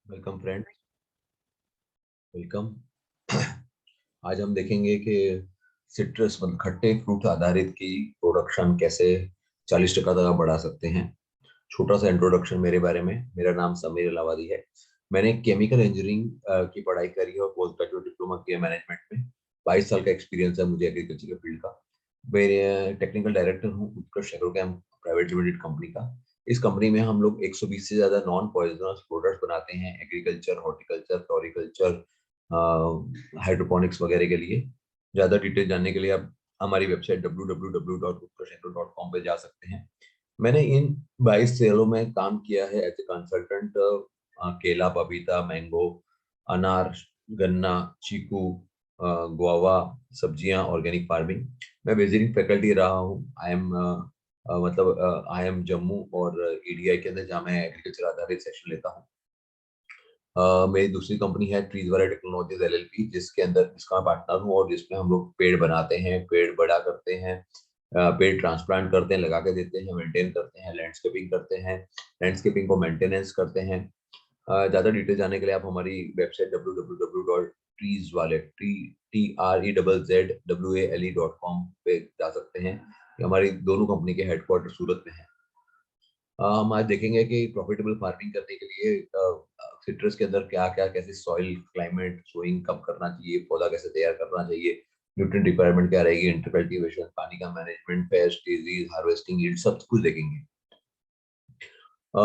Welcome friend. Welcome. आज हम देखेंगे कि सिट्रस मतलब खट्टे फ्रूट आधारित की प्रोडक्शन कैसे 40% तक बढ़ा सकते हैं। छोटा सा इंट्रोडक्शन मेरे बारे में। मेरा नाम समीर अलावादी है। मैंने केमिकल इंजीनियरिंग की पढ़ाई करी है और पोस्ट ग्रेजुएट डिप्लोमा किया मैनेजमेंट में। 22 साल का एक्सपीरियंस है मुझे एग्रीकल्चर के फील्ड का। मैं टेक्निकल डायरेक्टर हूँ उत्कृष्ट एग्रोकेम प्राइवेट लिमिटेड कंपनी का। इस कंपनी में हम लोग 120 से ज्यादा नॉन पॉइजनस प्रोडक्ट्स बनाते हैं एग्रीकल्चर, हॉर्टिकल्चर, फ्लोरिकल्चर, हाइड्रोपोनिक्स वगैरह के लिए। ज़्यादा डिटेल जानने के लिए आप हमारी वेबसाइट www.utkarshagro.com पे जा सकते हैं। मैंने इन 22 सेलों में काम किया है एज ए कंसल्टेंट। केला, पपीता, मैंगो, अनार, गन्ना, चीकू, गुआवा, सब्जियां, ऑर्गेनिक फार्मिंग। मैं विजिटिंग फैकल्टी रहा हूँ। आई एम जम्मू और ईडीआई के अंदर जहाँ मैं एग्रीकल्चर आधारित सेक्शन लेता हूँ। मेरी दूसरी कंपनी है ट्रीज वाला टेक्नोलॉजीज एलएलपी, जिसका मैं पार्टनर हूँ और जिसमें हम लोग पेड़ बनाते हैं, पेड़ बड़ा करते हैं, पेड़ ट्रांसप्लांट करते हैं, लगा के देते हैं, मेंटेन करते हैं, लैंडस्केपिंग करते हैं, लैंडस्केपिंग को मेंटेनेंस करते हैं। ज़्यादा डिटेल जानने के लिए आप हमारी वेबसाइट www.treezwale.com पे जा सकते हैं। हमारी दोनों कंपनी के हेडक्वार्टर सूरत में है। हम आज देखेंगे कि प्रॉफिटेबल फार्मिंग करने के लिए सिट्रस के अंदर क्या क्या, कैसे सॉइल, क्लाइमेट, सोइंग कब करना चाहिए, पौधा कैसे तैयार करना चाहिए, न्यूट्रिएंट रिक्वायरमेंट क्या रहेगी, इंटर कल्टीवेशन, पानी का management, paste, disease, harvesting, yield, सब कुछ देखेंगे। अ,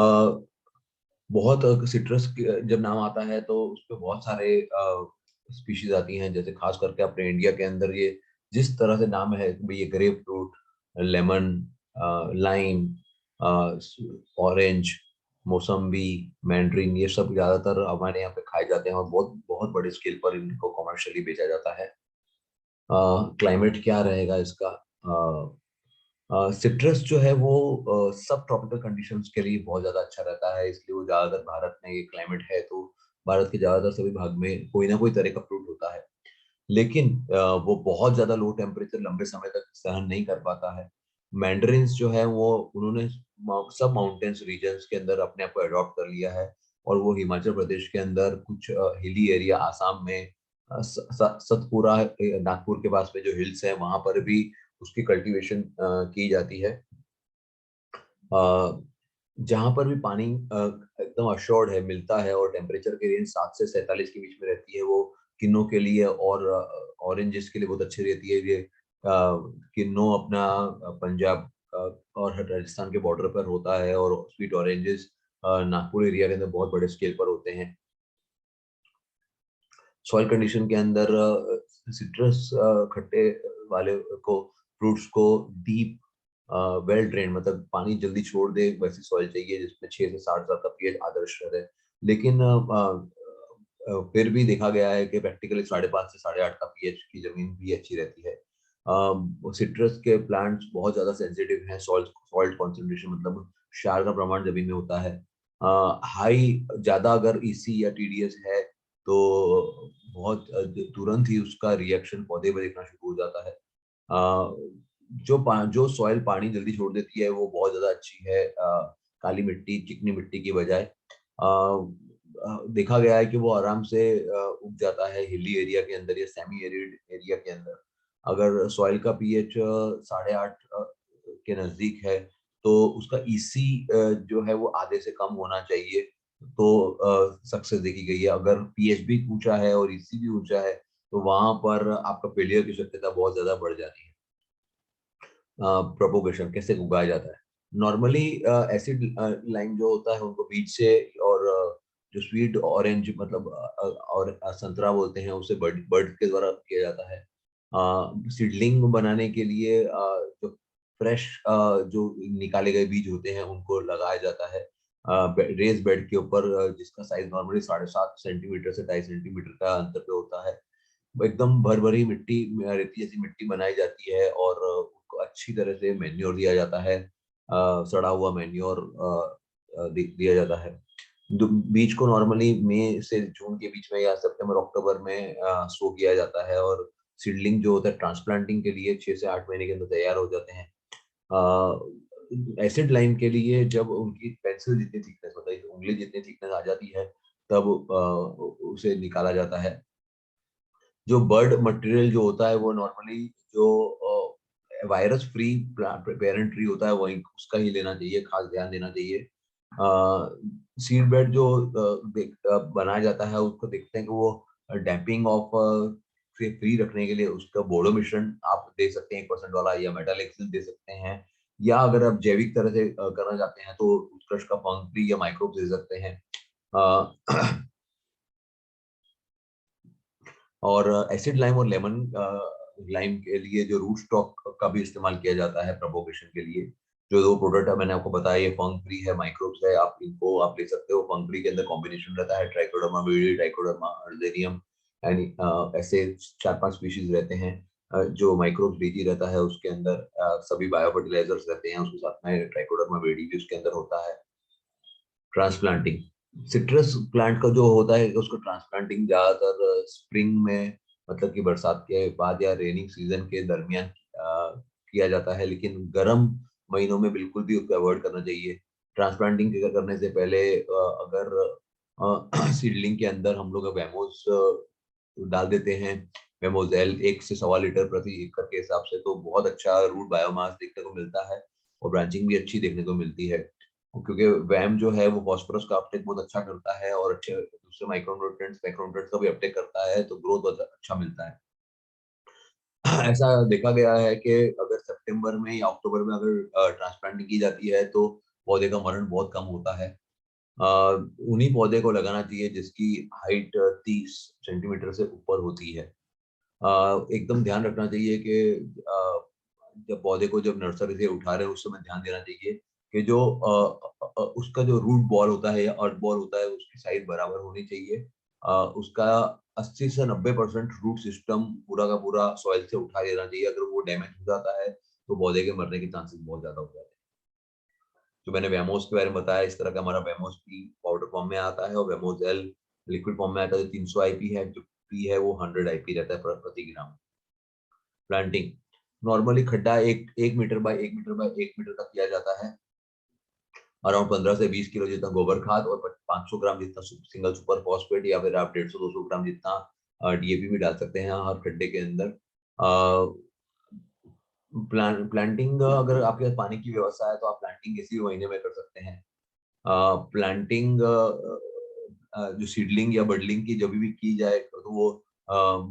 बहुत सिट्रस जब नाम आता है तो उस पर बहुत सारे स्पीशीज आती हैं। जैसे खास करके अपने इंडिया के अंदर ये जिस तरह से नाम है कि भाई ये grep fruit, lemon, lime, orange, मौसम्बी, मैंड्रिन, ये सब ज्यादातर हमारे यहाँ पे खाए जाते हैं और बहुत बहुत बड़े स्केल पर इनको कमर्शियली बेचा जाता है। क्लाइमेट क्या रहेगा इसका? सिट्रस जो है वो सब ट्रॉपिकल कंडीशंस के लिए बहुत ज़्यादा अच्छा रहता है, इसलिए वो ज़्यादातर भारत में, ये क्लाइमेट है तो भारत के ज़्यादातर सभी भाग में कोई ना कोई तरह का फ्रूट होता है। लेकिन वो बहुत ज़्यादा लो टेम्परेचर लंबे समय तक सहन नहीं कर पाता है। मैंडरिन्स जो है वो उन्होंने सब माउंटेन्स रीजन्स के अंदर अपने आप को अडॉप्ट कर लिया है और वो हिमाचल प्रदेश के अंदर कुछ हिली एरिया, आसाम में सतपुरा, नागपुर के पास में जो हिल्स है वहां पर भी उसकी कल्टीवेशन की जाती है। जहां पर भी पानी एकदम अश्योर्ड है, मिलता है और टेम्परेचर की रेंज 7 से 47 के बीच में रहती है, वो किन्नों के लिए और ऑरेंजेस के लिए बहुत अच्छी रहती है। ये किन्नों अपना पंजाब और राजस्थान के बॉर्डर पर होता है और स्वीट ऑरेंजेस नागपुर एरिया के अंदर बहुत बड़े स्केल पर होते हैं। सॉइल कंडीशन के अंदर सिट्रस खट्टे वाले को फ्रूट्स को डीप, वेल ड्रेन, मतलब पानी जल्दी छोड़ दे वैसी सॉइल चाहिए जिसमें 6 से 7 का पीएच आदर्श रहे। लेकिन फिर भी देखा गया है कि प्रैक्टिकली 5.5 से 8.5 का पीएच की जमीन भी अच्छी रहती है। सिट्रस के प्लांट्स बहुत ज्यादा सेंसिटिव हैं। सॉल्ट सॉल्ट कॉन्सेंट्रेशन मतलब क्षार का प्रमाण जमीन में होता है हाई। ज्यादा अगर ईसी या टीडीएस है तो बहुत तुरंत ही उसका रिएक्शन पौधे पर दिखना शुरू हो जाता है। जो सॉइल पानी जल्दी छोड़ देती है वो बहुत ज्यादा अच्छी है, काली मिट्टी, चिकनी मिट्टी की बजाय। देखा गया है कि वो आराम से उग जाता है हिली एरिया के अंदर या सेमी एरिड एरिया के अंदर। अगर सॉइल का पीएच 8.5 के नजदीक है तो उसका ईसी जो है वो आधे से कम होना चाहिए, तो सक्सेस देखी गई है। अगर पीएच भी ऊंचा है और ईसी भी ऊंचा है तो वहां पर आपका फेलियर की शक्यता बहुत ज्यादा बढ़ जाती है। प्रोपोगेशन कैसे उगाया जाता है? नॉर्मली एसिड लाइम जो होता है उनको बीज से और जो स्वीट ऑरेंज मतलब और संतरा बोलते हैं उसे बर्ड बर्ड के द्वारा किया जाता है। सीडलिंग बनाने के लिए जो फ्रेश जो निकाले गए बीज होते हैं उनको लगाया जाता है रेस बेड के ऊपर, जिसका साइज नॉर्मली 7.5 सेंटीमीटर से 2.5 सेंटीमीटर का अंतर पे होता है। एकदम भर भरी मिट्टी, रेती जैसी मिट्टी बनाई जाती है और उनको अच्छी तरह से मेन्योर दिया जाता है, सड़ा हुआ मेन्योर दिया जाता है। बीज को नॉर्मली मई से जून के बीच में या सितंबर अक्टूबर में सो किया जाता है और सीडलिंग जो होता है ट्रांसप्लांटिंग के लिए 6 से 8 महीने के अंदर तैयार हो जाते हैं। एसिड लाइन के लिए जब उनकी पेंसिल जितनी थिकनेस, मतलब उंगली जितनी थिकनेस आ जाती है तब उसे निकाला जाता है। जो बर्ड मटेरियल जो होता है वो नॉर्मली जो वायरस फ्री पेरेंट ट्री होता है वही उसका ही लेना चाहिए, खास ध्यान देना चाहिए। सीड बेड जो बनाया जाता है उसको देखते हैं कि वो डैम्पिंग ऑफ से फ्री रखने के लिए उसका बोड़ो मिश्रण आप दे सकते हैं 1% वाला, या मेटल एक्सिल दे सकते हैं, या अगर आप जैविक तरह से करना चाहते हैं तो उत्कृष्ट का फंग फ्री या माइक्रोब्स दे सकते हैं। और एसिड लाइम और लेमन लाइम के लिए जो रूट स्टॉक का भी इस्तेमाल किया जाता है प्रोपोगेशन के लिए। जो दो प्रोडक्ट है मैंने आपको बताया, ये फंग फ्री है, माइक्रोब्स है, आप इनको आप ले सकते हो। फंग फ्री के अंदर कॉम्बिनेशन रहता है ट्राइकोडर्मा विरिडी, ट्राइकोडर्मा अर्जेनियम, यानी ऐसे 4-5 स्पीशीज रहते हैं। जो माइक्रोब्स बीजी रहता है उसके अंदर सभी बायो फर्टिलाइजर्स रहते हैं, उसके साथ में ट्राइकोडर्मा विरिडी भी उसके अंदर होता है। ट्रांसप्लांटिंग, सिट्रस प्लांट का जो होता है उसको ट्रांसप्लांटिंग ज्यादातर स्प्रिंग में, मतलब कि बरसात के बाद या रेनिंग सीजन के दरमियान किया जाता है, लेकिन गर्म महीनों में बिल्कुल भी उसको अवॉइड करना चाहिए। ट्रांसप्लांटिंग करने से पहले अगर सीडलिंग के अंदर हम लोग वेमोस डाल देते हैं, वेमोजेल 1 से 1.25 लीटर प्रति एकड़ के हिसाब से, तो बहुत अच्छा रूट बायोमास देखने को मिलता है और ब्रांचिंग भी अच्छी देखने को मिलती है। क्योंकि वैम जो है वो फास्फोरस का अपटेक बहुत अच्छा करता है और अच्छे दूसरे माइक्रोन्यूट्रिएंट्स मैक्रोन्यूट्रिएंट्स का भी अपटेक करता है, तो ग्रोथ बहुत अच्छा मिलता है। ऐसा देखा गया है कि अगर सितंबर में या अक्टूबर में अगर ट्रांसप्लांटिंग की जाती है तो पौधे का मरण बहुत कम होता है। उन्हीं पौधे को लगाना चाहिए जिसकी हाइट 30 सेंटीमीटर से ऊपर होती है। एकदम ध्यान रखना चाहिए कि जब पौधे को जब नर्सरी से उठा रहे हैं उस समय ध्यान देना चाहिए कि जो उसका जो रूट बॉल होता है या अर्थ बॉल होता है उसकी साइज बराबर होनी चाहिए। उसका 80 से 90% रूट सिस्टम पूरा का पूरा सॉइल से उठा देना चाहिए। अगर वो डैमेज हो जाता है तो पौधे के मरने के चांसेस बहुत ज्यादा हो जाते हैं। जो मैंने वेमोस के बारे में बताया, इस तरह का हमारा वेमोस पी पाउडर फॉर्म में आता है और वेमोस एल लिक्विड फॉर्म में आता है। जो 300 आईपी है, जो पी है वो 100 आईपी रहता है प्रति ग्राम। प्लांटिंग, नॉर्मली खड्डा 1 मीटर बाय 1 मीटर का किया जाता है। अराउंड 15 से 20 किलो जितना गोबर खाद और 500 ग्राम जितना सिंगल सुपर फॉस्फेट, या फिर आप 150-200 ग्राम जितना डीएपी भी डाल सकते हैं हर खड्डे के अंदर। प्लांटिंग, अगर आपके पास पानी की व्यवस्था है तो आप प्लांटिंग इसी महीने में कर सकते हैं। प्लांटिंग जो सीडलिंग या बडलिंग की जब भी की जाए तो वो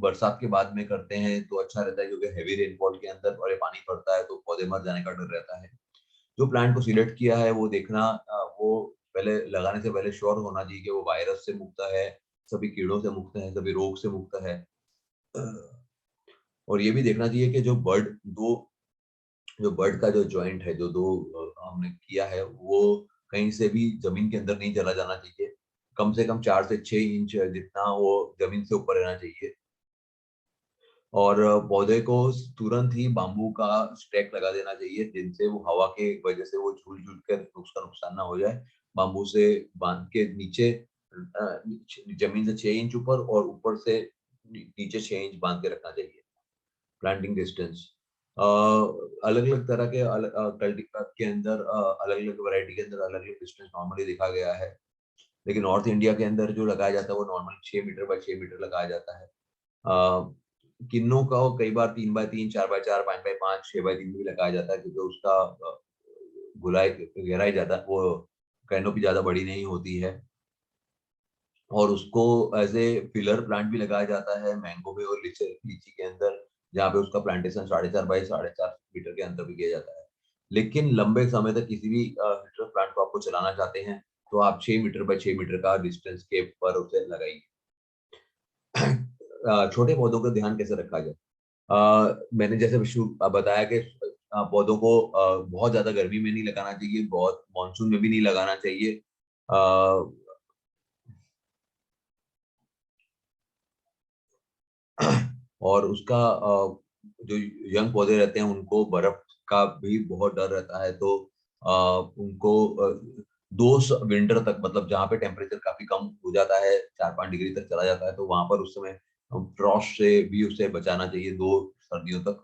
बरसात के बाद में करते हैं तो अच्छा रहता है, क्योंकि हैवी रेनफॉल के अंदर और पानी पड़ता है तो पौधे मर जाने का डर रहता है। जो प्लांट को सिलेक्ट किया है वो देखना, वो पहले लगाने से पहले श्योर होना चाहिए कि वो वायरस से मुक्त है, सभी कीड़ों से मुक्त है, सभी रोग से मुक्त है। और ये भी देखना चाहिए कि जो बर्ड का जो जॉइंट है, जो दो हमने किया है, वो कहीं से भी जमीन के अंदर नहीं चला जाना चाहिए। कम से कम 4 से 6 इंच जितना वो जमीन से ऊपर रहना चाहिए। और पौधे को तुरंत ही बाम्बू का स्टैक लगा देना चाहिए, जिनसे वो हवा के वजह से वो झूल झूल कर उसका नुकसान ना हो जाए। बाम्बू से बांध के नीचे जमीन से 6 इंच ऊपर और ऊपर से नीचे 6 इंच बांध के रखना चाहिए। प्लांटिंग डिस्टेंस, अलग अलग तरह के के अंदर अलग अलग वैरायटी के अंदर अलग अलग डिस्टेंस नॉर्मली देखा गया है, लेकिन नॉर्थ इंडिया के अंदर जो लगाया जाता है वो नॉर्मल 6 मीटर बाय 6 मीटर लगाया जाता है। किन्नों का कई बार 3 बाय 3, 4 बाय 4, 5 बाय 5, 6 बाय 3 भी लगाया जाता है, क्योंकि उसका गुलाई गहराई ज्यादा, वो कैनोपी ज्यादा बड़ी नहीं होती है। और उसको एज ए फिलर प्लांट भी लगाया जाता है मैंगो में और लीची लीची के अंदर, जहाँ पे उसका प्लांटेशन 4.5 बाय 4.5 मीटर के अंदर भी किया जाता है। लेकिन लंबे समय तक किसी भी फिल्टर प्लांट को आपको चलाना चाहते हैं तो आप 6 मीटर बाय 6 मीटर का डिस्टेंस के पर उसे लगाइए। छोटे पौधों का ध्यान कैसे रखा जाए? मैंने जैसे बताया कि पौधों को बहुत ज्यादा गर्मी में नहीं लगाना चाहिए, बहुत मानसून में भी नहीं लगाना चाहिए। और उसका जो यंग पौधे रहते हैं उनको बर्फ का भी बहुत डर रहता है, तो उनको 2 विंटर तक, मतलब जहाँ पे टेम्परेचर काफी कम हो जाता है, 4-5 डिग्री तक चला जाता है, तो वहां पर उस समय फ्रॉस्ट से भी उसे बचाना चाहिए 2 सर्दियों तक।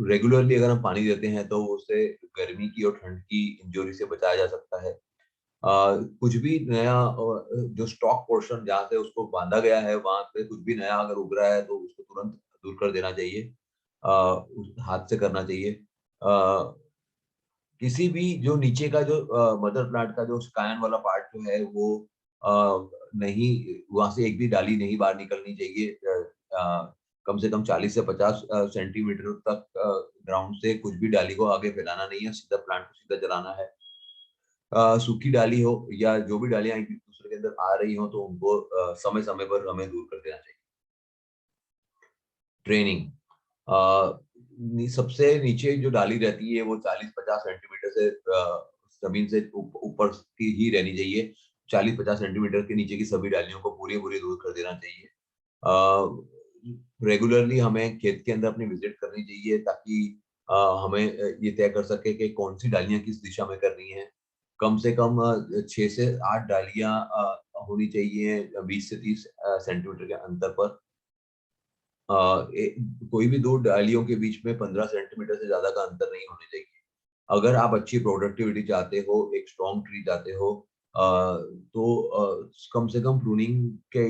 रेगुलरली अगर हम पानी देते हैं तो उससे गर्मी की और ठंड की इंजरी से बचाया जा सकता है। कुछ भी नया जो स्टॉक पोर्शन जहाँ से उसको बांधा गया है वहां पे कुछ भी नया अगर उग रहा है तो उसको तुरंत दूर कर देना चाहिए, हाथ से करना चाहिए। किसी भी जो नीचे का जो मदर प्लांट का जो स्कायन वाला पार्ट जो है वो नहीं, वहां से एक भी डाली नहीं बाहर निकलनी चाहिए। कम से कम 40 से 50 सेंटीमीटर तक ग्राउंड से कुछ भी डाली को आगे फैलाना नहीं है, सीधा प्लांट को सीधा चलाना है। सूखी डाली हो या जो भी डालियां एक दूसरे के अंदर आ रही हो तो उनको समय समय पर हमें दूर कर देना चाहिए। ट्रेनिंग, सबसे नीचे जो डाली रहती है वो 40-50 सेंटीमीटर से जमीन से ऊपर की ही रहनी चाहिए। 40-50 सेंटीमीटर के नीचे की सभी डालियों को पूरी पूरी दूर कर देना चाहिए। रेगुलरली हमें खेत के अंदर अपनी विजिट करनी चाहिए ताकि हमें ये तय कर सके कि कौन सी डालियां किस दिशा में करनी है। कम से कम 6 से 8 डालियां होनी चाहिए 20 से 30 सेंटीमीटर के अंतर पर। कोई भी दो डालियों के बीच में 15 सेंटीमीटर से ज्यादा का अंतर नहीं होने चाहिए। अगर आप अच्छी प्रोडक्टिविटी चाहते हो, एक स्ट्रॉन्ग ट्री चाहते हो, कम से कम प्रूनिंग के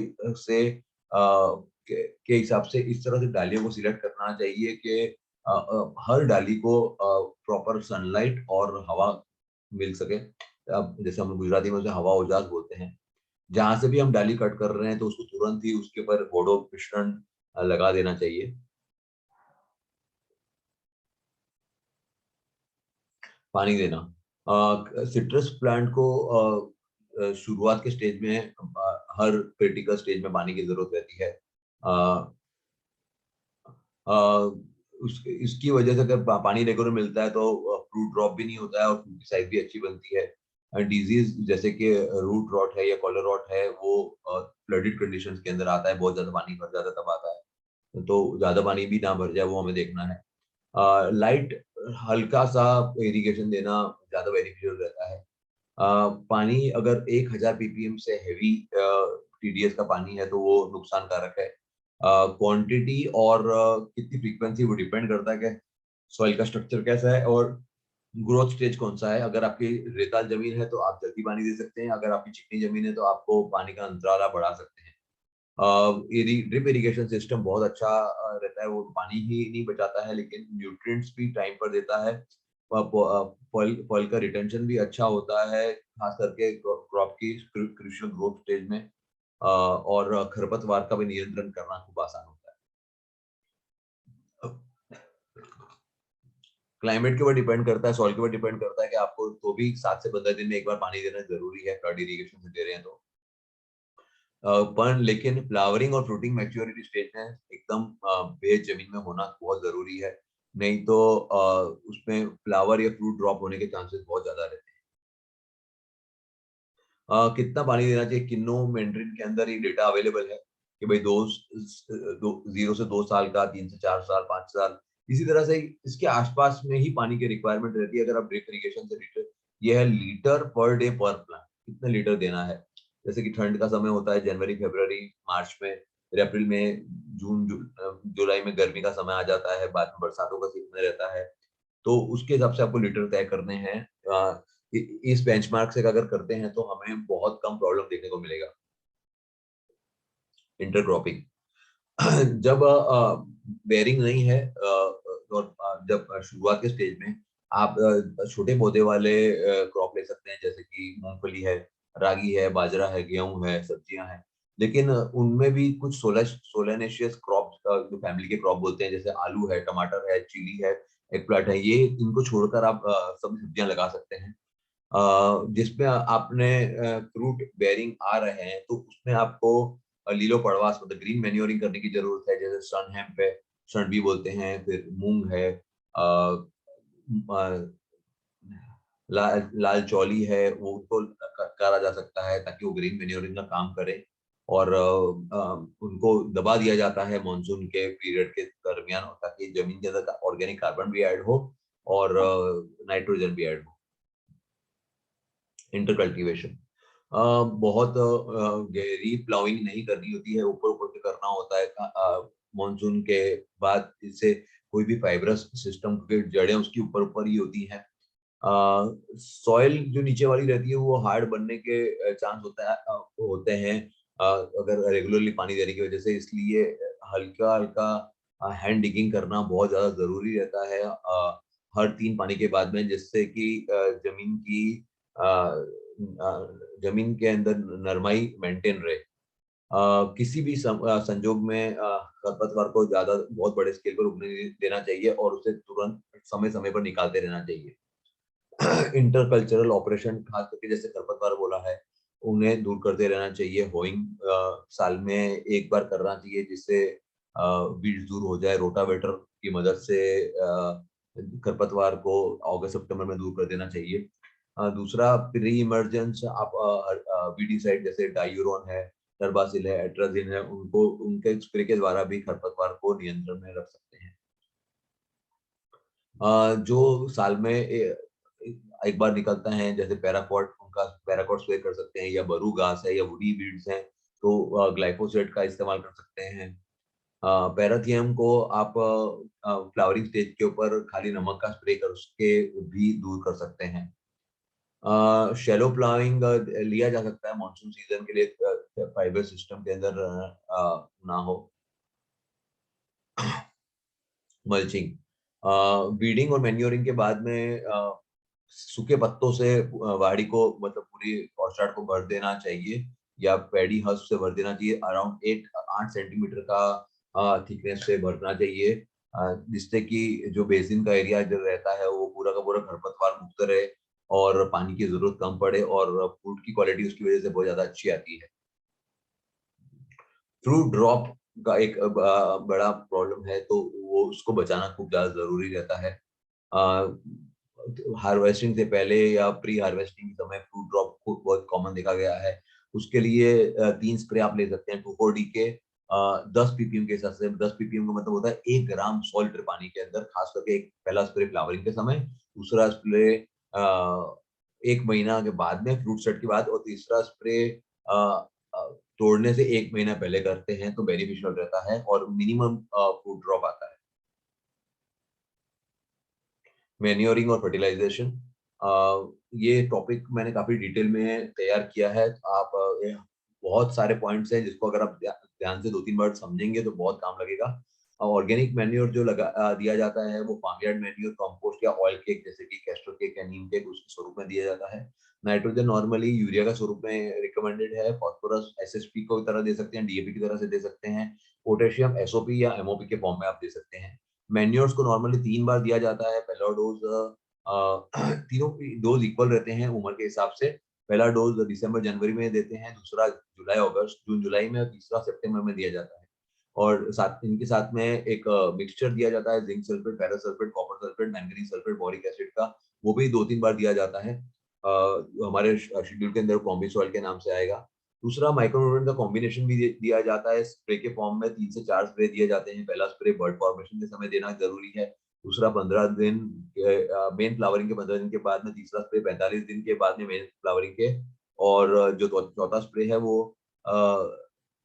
हिसाब से इस तरह से डालियों को सिलेक्ट करना चाहिए कि हर डाली को प्रॉपर सनलाइट और हवा मिल सके। अब जैसे हम गुजराती में उसे हवा उजास बोलते हैं। जहां से भी हम डाली कट कर रहे हैं तो उसको तुरंत ही उसके ऊपर बोडो मिश्रण लगा देना चाहिए। पानी देना, सिट्रस प्लांट को शुरुआत के स्टेज में हर क्रिटिकल स्टेज में पानी की जरूरत रहती है। अ, अ, इसकी वजह से अगर पानी रेगुलर मिलता है तो फ्रूट ड्रॉप भी नहीं होता है और फ्रूट की साइज भी अच्छी बनती है। डिजीज जैसे कि रूट रॉट है या कॉलर रॉट है वो फ्लडेड कंडीशंस के अंदर आता है, बहुत ज्यादा पानी भर जाता है तब आता है। तो ज्यादा पानी भी ना भर जाए वो हमें देखना है। लाइट हल्का सा इरिगेशन देना ज्यादा बेनिफिशियल रहता है। पानी अगर 1000 पीपीएम से हैवी टीडीएस का पानी है तो वो नुकसान कारक है। क्वांटिटी और कितनी फ्रीक्वेंसी वो डिपेंड करता है कि सॉइल का स्ट्रक्चर कैसा है और ग्रोथ स्टेज कौन सा है। अगर आपकी रेताल जमीन है तो आप जल्दी पानी दे सकते हैं, अगर आपकी चिकनी जमीन है तो आपको पानी का अंतराल आप बढ़ा सकते हैं। ड्रिप इरिगेशन सिस्टम बहुत अच्छा रहता है, वो पानी ही नहीं बचाता है लेकिन न्यूट्रिएंट्स भी टाइम पर देता है। फल फल का रिटेंशन भी अच्छा होता है, खास करके क्रॉप की क्रूशियल ग्रोथ स्टेज में। और खरपतवार का भी नियंत्रण करना खूब आसान होता है। क्लाइमेट के ऊपर डिपेंड करता है, सॉइल के ऊपर डिपेंड करता है कि आपको तो भी 7 से 15 दिन में एक बार पानी देना जरूरी है, फ्लड इरिगेशन से दे रहे हैं तो। पर लेकिन फ्लावरिंग और फ्रूटिंग मैच्योरिटी स्टेज में एकदम बेज जमीन में होना बहुत जरूरी है। नहीं तो उसमें फ्लावर या फ्रूट ड्रॉप होने के चांसेस बहुत ज्यादा रहते हैं। कितना पानी देना चाहिए, किन्नौ मैंड्रिन के अंदर ये डेटा अवेलेबल है कि भाई 0 से 2 साल का, 3 से 4 साल, 5 साल, इसी तरह से इसके आसपास में ही पानी की रिक्वायरमेंट रहती है। अगर आप ड्रिप इरिगेशन से लीटर, यह है लीटर पर डे पर प्लांट, कितना लीटर देना है। जैसे कि ठंड का समय होता है जनवरी फरवरी मार्च में, फिर अप्रैल में, जुलाई में गर्मी का समय आ जाता है, बाद में बरसातों का सीजन रहता है। तो उसके हिसाब से आपको लीटर तय करने हैं। इस बेंचमार्क से अगर करते हैं तो हमें बहुत कम प्रॉब्लम देखने को मिलेगा। इंटरक्रॉपिंग, जब बेयरिंग नहीं है और जब शुरुआत के स्टेज में आप छोटे पौधे वाले क्रॉप ले सकते हैं, जैसे कि मूंगफली है, रागी है, बाजरा है, गेहूं है, सब्जियां हैं। लेकिन उनमें भी कुछ सोलेनेशियस क्रॉप जो फैमिली के क्रॉप बोलते हैं, जैसे आलू है, टमाटर है, चिली है, एगप्लांट है, ये इनको छोड़कर आप सब सब्जियां लगा सकते हैं। जिसमें आपने फ्रूट बेयरिंग आ रहे हैं तो उसमें आपको लीलो पड़वास मतलब ग्रीन मैन्योरिंग करने की जरूरत है, जैसे सन हेम्प है, सन भी बोलते हैं, फिर मूंग है, अ, लाल चौली है, वो उनको करा जा सकता है ताकि वो ग्रीन मैन्योरिंग का काम करे। और उनको दबा दिया जाता है मॉनसून के पीरियड के दरमियान ताकि जमीन के अंदर ऑर्गेनिक कार्बन भी ऐड हो और नाइट्रोजन भी ऐड हो। इंटर कल्टीवेशन, बहुत गहरी प्लाउइंग नहीं करनी होती है, ऊपर ऊपर से करना होता है मॉनसून के बाद। इससे कोई भी फाइब्रस सिस्टम की जड़ें उसकी ऊपर ऊपर ही होती हैं, सॉइल जो नीचे वाली रहती है वो हार्ड बनने के चांस होते हैं अगर रेगुलरली पानी देने की वजह से, इसलिए हल्का हल्का हैंड डिगिंग करना बहुत ज्यादा जरूरी रहता है हर 3 पानी के बाद में, जिससे कि अ, जमीन के अंदर नरमाई मेंटेन रहे। किसी भी संजोग में खरपतवार को ज्यादा बहुत बड़े स्केल पर उगने नहीं देना चाहिए और उसे तुरंत समय समय पर निकालते रहना चाहिए। इंटरकल्चरल ऑपरेशन खास करके जैसे खरपतवार बोला है, उन्हें दूर करते रहना चाहिए। होइंग साल में एक बार करना चाहिए, जिससे वीड्स दूर हो जाए। रोटावेटर की मदद से खरपतवार को अगस्त सितंबर में दूर कर देना चाहिए। दूसरा प्री इमरजेंस आप वीडीसाइड जैसे डायूरोन है, टर्बासिल है, एट्राजिन है, उनको उनके स्प्रे के द्वारा भी खरपतवार को नियंत्रण में रख सकते हैं। जो साल में एक बार निकलता है जैसे पैराक्वाट, उनका पैराक्वाट स्प्रे कर सकते हैं, या बरू घास है या वुडी वीड्स हैं तो ग्लाइफोसेट का इस्तेमाल कर सकते हैं। पैराथियम को आप फ्लावरिंग स्टेज के ऊपर खाली नमक का स्प्रे कर उसके भी दूर कर सकते हैं। शैलो प्लाविंग लिया जा सकता है मानसून सीजन के लिए, फाइबर सिस्टम के अंदर ना हो। मल्चिंग वीडिंग और मैन्योरिंग के बाद में सूखे पत्तों से वाड़ी को मतलब पूरी ऑर्चार्ड को भर देना चाहिए, या पैडी हस्क से भर देना चाहिए। अराउंड 8 सेंटीमीटर का थिकनेस से भरना चाहिए, जिससे कि जो बेसिन का एरिया जो रहता है वो पूरा का पूरा खरपतवार मुक्त रहे और पानी की जरूरत कम पड़े और फ्रूट की क्वालिटी उसकी वजह से बहुत ज्यादा अच्छी आती है। फ्रूट ड्रॉप का एक बड़ा प्रॉब्लम है, तो वो उसको बचाना खूब ज्यादा जरूरी रहता है। हार्वेस्टिंग से पहले या प्री हार्वेस्टिंग के समय फ्रूट ड्रॉप को बहुत कॉमन देखा गया है। उसके लिए 3 स्प्रे आप ले सकते हैं 2,4-D के 10 ppm के हिसाब से। 10 ppm का मतलब होता है 1 ग्राम सॉल्ट पानी के अंदर। खास करके एक पहला स्प्रे फ्लावरिंग के समय, दूसरा स्प्रे 1 महीना के बाद में फ्रूट सेट के बाद, और तीसरा स्प्रे तोड़ने से 1 महीना पहले करते हैं तो बेनिफिशियल रहता है और मिनिमम फ्रूट ड्रॉप आता है। मैन्योरिंग और फर्टिलाइजेशन, ये टॉपिक मैंने काफी डिटेल में तैयार किया है। आप बहुत सारे पॉइंट्स हैं जिसको अगर आप ध्यान से 2-3 बार समझेंगे तो बहुत काम लगेगा। ऑर्गेनिक मैन्योर जो दिया जाता है वो फार्मयार्ड मैन्योर, कंपोस्ट या ऑयल केक जैसे कि कैस्टर केक या नीम केक उसके स्वरूप में दिया जाता है। नाइट्रोजन नॉर्मली यूरिया का स्वरूप में रिकमेंडेड है। फॉस्फोरस एसएसपी को तरह दे सकते हैं, डीएपी की तरह से दे सकते हैं। पोटेशियम एसओपी या एमओपी के फॉर्म में आप दे सकते हैं। मैन्योर्स को नॉर्मली 3 बार दिया जाता है। पहला डोज तीनों की डोज इक्वल रहते हैं उम्र के हिसाब से। पहला डोज दिसंबर जनवरी में देते हैं, दूसरा जुलाई अगस्त जून जुलाई में, और तीसरा सितंबर में दिया जाता है। और साथ इनके साथ में एक मिक्सचर दिया जाता है zinc sulphate, ferrous sulphate, copper sulphate, manganese sulphate, boric acid का। वो भी 2-3 बार दिया जाता है। हमारे शेड्यूल के अंदर कॉम्बी सॉइल के नाम से आएगा। दूसरा माइक्रोन्यूट्रिएंट का कॉम्बिनेशन भी दिया जाता है स्प्रे के फॉर्म में। 3 से 4 स्प्रे दिए जाते हैं। पहला स्प्रे बर्ड फॉर्मेशन के समय देना जरूरी है, दूसरा 15 दिन मेन फ्लावरिंग के 15 दिन के बाद में, तीसरा स्प्रे 45 दिन के बाद में मेन फ्लावरिंग के, और जो चौथा स्प्रे है वो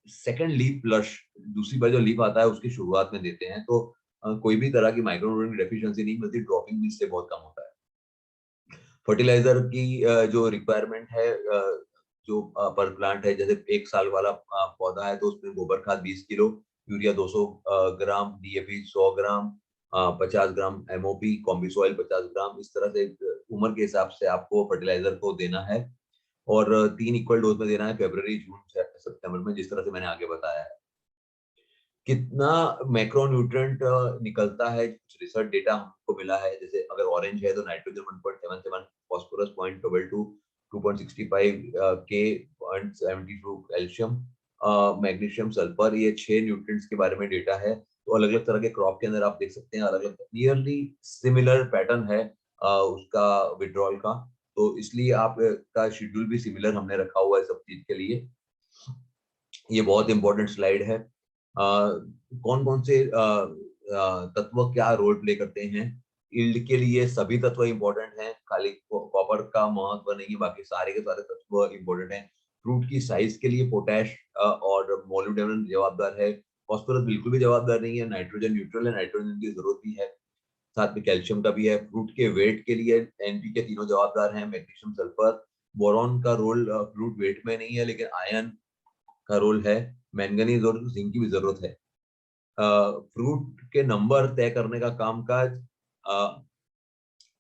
सेकेंड लीफ फ्लश, दूसरी बार जो लीफ आता है उसकी शुरुआत में देते हैं। तो कोई भी तरह की माइक्रोन्यूट्रिएंट डेफिशिएंसी नहीं मिलती, ड्रॉपिंग भी इससे बहुत कम होता है। फर्टिलाइजर की जो रिक्वायरमेंट है, जो पर प्लांट है, जैसे 1 साल वाला पौधा है तो उसमें गोबर खाद 20 किलो, यूरिया 200 ग्राम, डीएपी 100 ग्राम, 50 ग्राम एमओपी, कॉम्बी सॉइल 50 ग्राम, इस तरह से उम्र के हिसाब से आपको फर्टिलाइजर को देना है। और 3 इक्वल डोज में देना है, फरवरी जून सितंबर में, जिस तरह से मैंने आगे बताया है। कितना मैक्रोन्यूट्रिएंट निकलता है, कुछ रिसर्च डेटा हमको मिला है। जैसे अगर ऑरेंज है तो नाइट्रोजन 1.77, फास्फोरस 0.22, 2.65 के, 0.72 कैल्शियम, मैग्नीशियम, सल्फर, ये 6 न्यूट्रिएंट्स के बारे में डेटा है। तो अलग अलग तरह के क्रॉप के अंदर आप देख सकते हैं अलग अलग नियरली सिमिलर पैटर्न है उसका विड्रॉल का। तो इसलिए आप का शेड्यूल भी सिमिलर हमने रखा हुआ है सब चीज के लिए। ये बहुत इंपॉर्टेंट स्लाइड है। कौन कौन से तत्व क्या रोल प्ले करते हैं। यील्ड के लिए सभी तत्व इंपॉर्टेंट हैं, खाली कॉपर का महत्व नहीं है, बाकी सारे के सारे तत्व इंपॉर्टेंट हैं। फ्रूट की साइज के लिए पोटैश और मोलिब्डेनम जवाबदार है। फॉस्फोरस बिल्कुल भी जवाबदार नहीं है। नाइट्रोजन न्यूट्रल है, नाइट्रोजन की जरूरत भी है। साथ में कैल्शियम का भी है। फ्रूट के वेट के लिए एनपी के तीनों जवाबदार हैं, मैग्नीशियम, सल्फर। बोरॉन का रोल फ्रूट वेट में नहीं है, लेकिन आयन का रोल है। मैंगनीज और जिंक की भी जरूरत है। फ्रूट के नंबर तय करने का कामकाज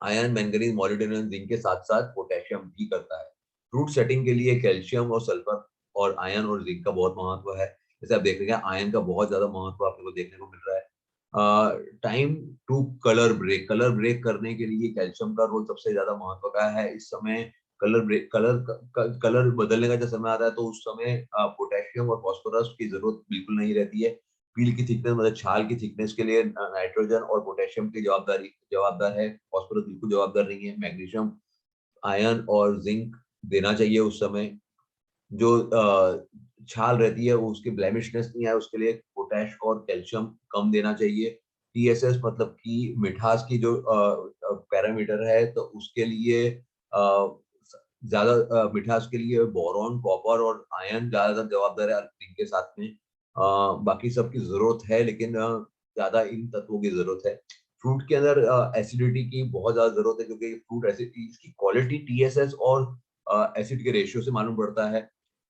आयरन, मैंगनीज, मॉलिब्डेनम, जिंक के साथ साथ पोटेशियम भी करता है। फ्रूट सेटिंग के लिए कैल्शियम और सल्फर और आयरन और जिंक का बहुत महत्व है। जैसे आप देख रहे हैं, आयरन का बहुत ज्यादा महत्व आपको को देखने को मिल रहा है। टाइम टू कलर ब्रेक करने के लिए कैल्शियम का रोल सबसे ज्यादा महत्व का है। इस समय कलर बदलने का जब समय आता है, तो उस समय पोटेशियम और फास्फोरस की जरूरत बिल्कुल नहीं रहती है। पील की थिकनेस, मतलब छाल की थिकनेस के लिए नाइट्रोजन और पोटेशियम की जवाबदार है। फास्फोरस बिल्कुल जवाबदार नहीं है। मैग्नीशियम, आयरन और जिंक देना चाहिए उस समय। जो छाल रहती है वो उसकी ब्लेमिशनेस नहीं है, उसके लिए पोटेश और कैल्शियम कम देना चाहिए। टीएसएस मतलब कि मिठास की जो पैरामीटर है, तो उसके लिए ज्यादा मिठास के लिए बोरॉन, कॉपर और आयरन ज्यादातर जवाबदार है इनके साथ में। बाकी सबकी जरूरत है, लेकिन ज्यादा इन तत्वों की जरूरत है। फ्रूट के अंदर एसिडिटी की बहुत ज्यादा जरूरत है, क्योंकि फ्रूट एसिड की क्वालिटी टीएसएस और एसिड के रेशियो से मालूम पड़ता है।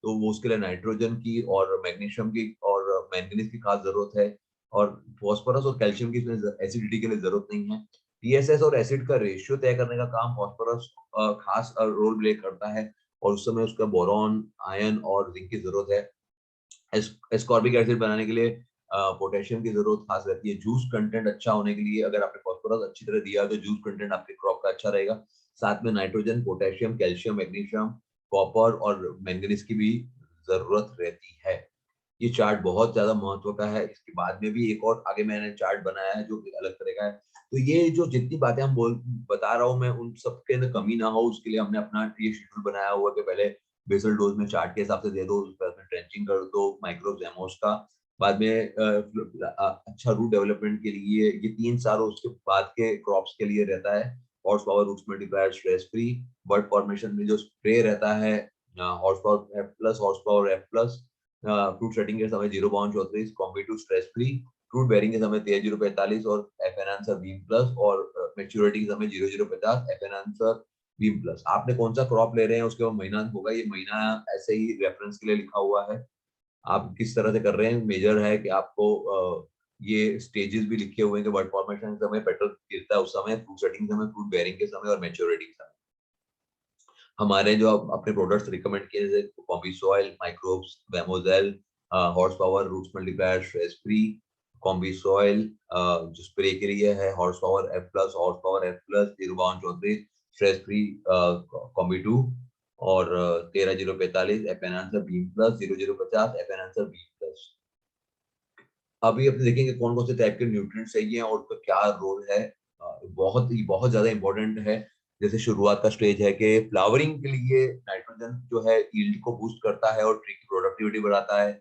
तो वो उसके लिए नाइट्रोजन की और मैग्नीशियम की और मैंगनीज की खास जरूरत है। और फॉस्फोरस और कैल्शियम की इसमें एसिडिटी के लिए जरूरत नहीं है। टीएसएस और एसिड का रेशियो तय करने का काम फॉस्फोरस खास रोल प्ले करता है, और उस समय उसका बोरॉन, आयरन और जिंक की जरूरत है। एस्कॉर्बिक एसिड बनाने के लिए पोटेशियम की जरूरत खास रहती है। जूस कंटेंट अच्छा होने के लिए अगर आपने फास्फोरस अच्छी तरह दिया, तो जूस कंटेंट आपके क्रॉप का अच्छा रहेगा। साथ में nitrogen, potassium, calcium, magnesium, copper और मैंगनीज की भी जरूरत रहती है। ये चार्ट बहुत ज्यादा महत्व का है। इसके बाद में भी एक और आगे मैंने चार्ट बनाया है जो कि अलग तरह का है। तो ये जो जितनी बातें हम बता रहा हूँ मैं, उन सब के अंदर कमी ना हो उसके लिए हमने अपना ये शेड्यूल बनाया हुआ कि पहले बेसल डोज में चार्ट के हिसाब से दे दो, उस पर ट्रेंचिंग कर दो माइक्रोब्स एमोस का। बाद में अच्छा रूट डेवलपमेंट के लिए ये 3 साल, उसके बाद के क्रॉप्स के लिए रहता है horse power roots multiplier stress free. Bud formation में जो स्प्रे रहता है horse power F plus, horse power F plus. Fruit setting के समय 0 बाउंड 34, कॉम्बी2 स्ट्रेस फ्री। फ्रूट बेरिंग के समय 13-0-45 और F N answer beam plus. और मेच्योरिटी के समय 00-50 F N answer beam plus. आपने कौन सा क्रॉप ले रहे हैं उसके बाद महीना होगा, ये महीना ऐसे ही रेफरेंस के लिए लिखा हुआ है। आप किस तरह से कर रहे हैं मेजर है कि आपको ये स्टेजेस भी लिखे हुए हैं कि बर्ड फॉर्मेशन के समय पेट्रोल गिरता है, उस समय फ्रूट सेटिंग के समय, फ्रूट बेरिंग के समय और मेच्योरिटी के समय। हमारे जो अपने प्रोडक्ट्स रिकमेंड किए जैसे कॉम्बी सॉइल, माइक्रोब्स, वेमोजेल, horse power roots multiplier stress free. Combi soil जो स्प्रे के लिए है horse power F plus, horse power F plus 0 bound 34 stress free कॉम्बी2। और 13-0-45 F N answer beam plus, 00-50 F N answer beam plus. अभी अपने देखेंगे कौन कौन से टाइप के न्यूट्रिएंट्स चाहिए और उसका क्या रोल है। बहुत ज्यादा इंपॉर्टेंट है। जैसे शुरुआत का स्टेज है कि फ्लावरिंग के लिए नाइट्रोजन जो है यील्ड को बूस्ट करता है और ट्री की प्रोडक्टिविटी बढ़ाता है।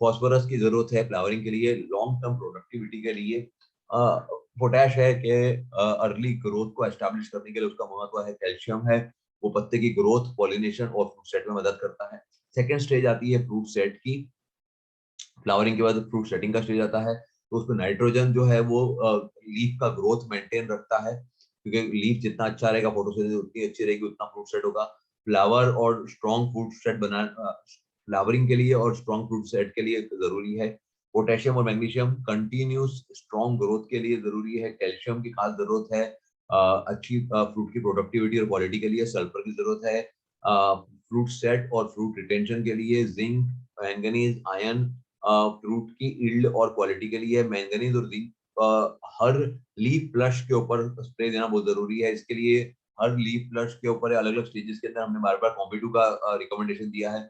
फॉस्फोरस की जरूरत है फ्लावरिंग के लिए, लॉन्ग टर्म प्रोडक्टिविटी के लिए। पोटैश है कि अर्ली ग्रोथ को एस्टैब्लिश करने के लिए उसका महत्व है। कैल्शियम है, वो पत्ते की ग्रोथ, पॉलिनेशन और फ्रूट सेट में मदद करता है। सेकेंड स्टेज आती है फ्रूट सेट की। फ्लावरिंग के बाद फ्रूट सेटिंग का स्टेज आता है, तो उसमें नाइट्रोजन जो है वो लीफ का ग्रोथ मेंटेन रखता है, क्योंकि लीफ जितना अच्छा रहेगा फोटोसिंथेसिस उतनी अच्छी रहेगी, उतना फ्रूट सेट होगा। फ्लावर और स्ट्रॉन्ग फ्रूट सेट बना फ्लावरिंग के लिए और स्ट्रॉन्ग फ्रूट सेट के लिए जरूरी है। पोटेशियम और मैग्नीशियम कंटिन्यूस स्ट्रॉन्ग ग्रोथ के लिए जरूरी है। कैल्शियम की खास जरूरत है अच्छी फ्रूट की प्रोडक्टिविटी और क्वालिटी के लिए। सल्फर की जरूरत है फ्रूट सेट और फ्रूट रिटेंशन के लिए। जिंक, मैंगनीज, आयरन फ्रूट की ईल्ड और क्वालिटी के लिए। मैंगनीज और जिंक हर लीफ फ्लश के ऊपर स्प्रे देना बहुत जरूरी है। इसके लिए हर लीफ फ्लश के ऊपर अलग अलग स्टेजेस के अंदर हमने बार बार कॉम्बी2 का रिकमेंडेशन दिया है।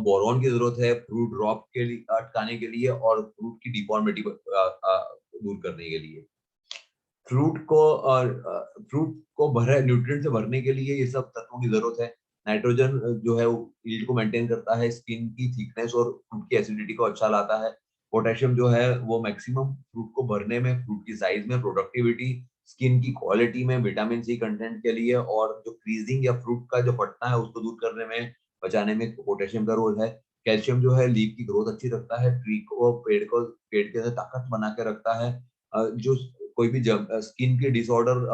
बोरॉन की जरूरत है फ्रूट ड्रॉप के लिए अटकाने के लिए और फ्रूट की डिफॉर्मिटी को दूर करने के लिए। फ्रूट को भरे न्यूट्रिएंट से भरने के लिए ये सब तत्वों की जरूरत है। नाइट्रोजन जो है वो यील्ड को मेंटेन करता है, स्किन की थिकनेस और फ्रूट की एसिडिटी को अच्छा लाता है। पोटेशियम जो है वो मैक्सिमम फ्रूट को भरने में, फ्रूट की साइज में, प्रोडक्टिविटी, स्किन की क्वालिटी में, विटामिन सी कंटेंट के लिए और जो फ्रीजिंग या फ्रूट का जो फटना है उसको दूर करने में, बचाने में पोटेशियम का रोल है। कैल्शियम जो है लीफ की ग्रोथ अच्छी रखता है, ट्री को पेड़ के अंदर ताकत बना के रखता है। जो कोई भी जब स्किन के डिसऑर्डर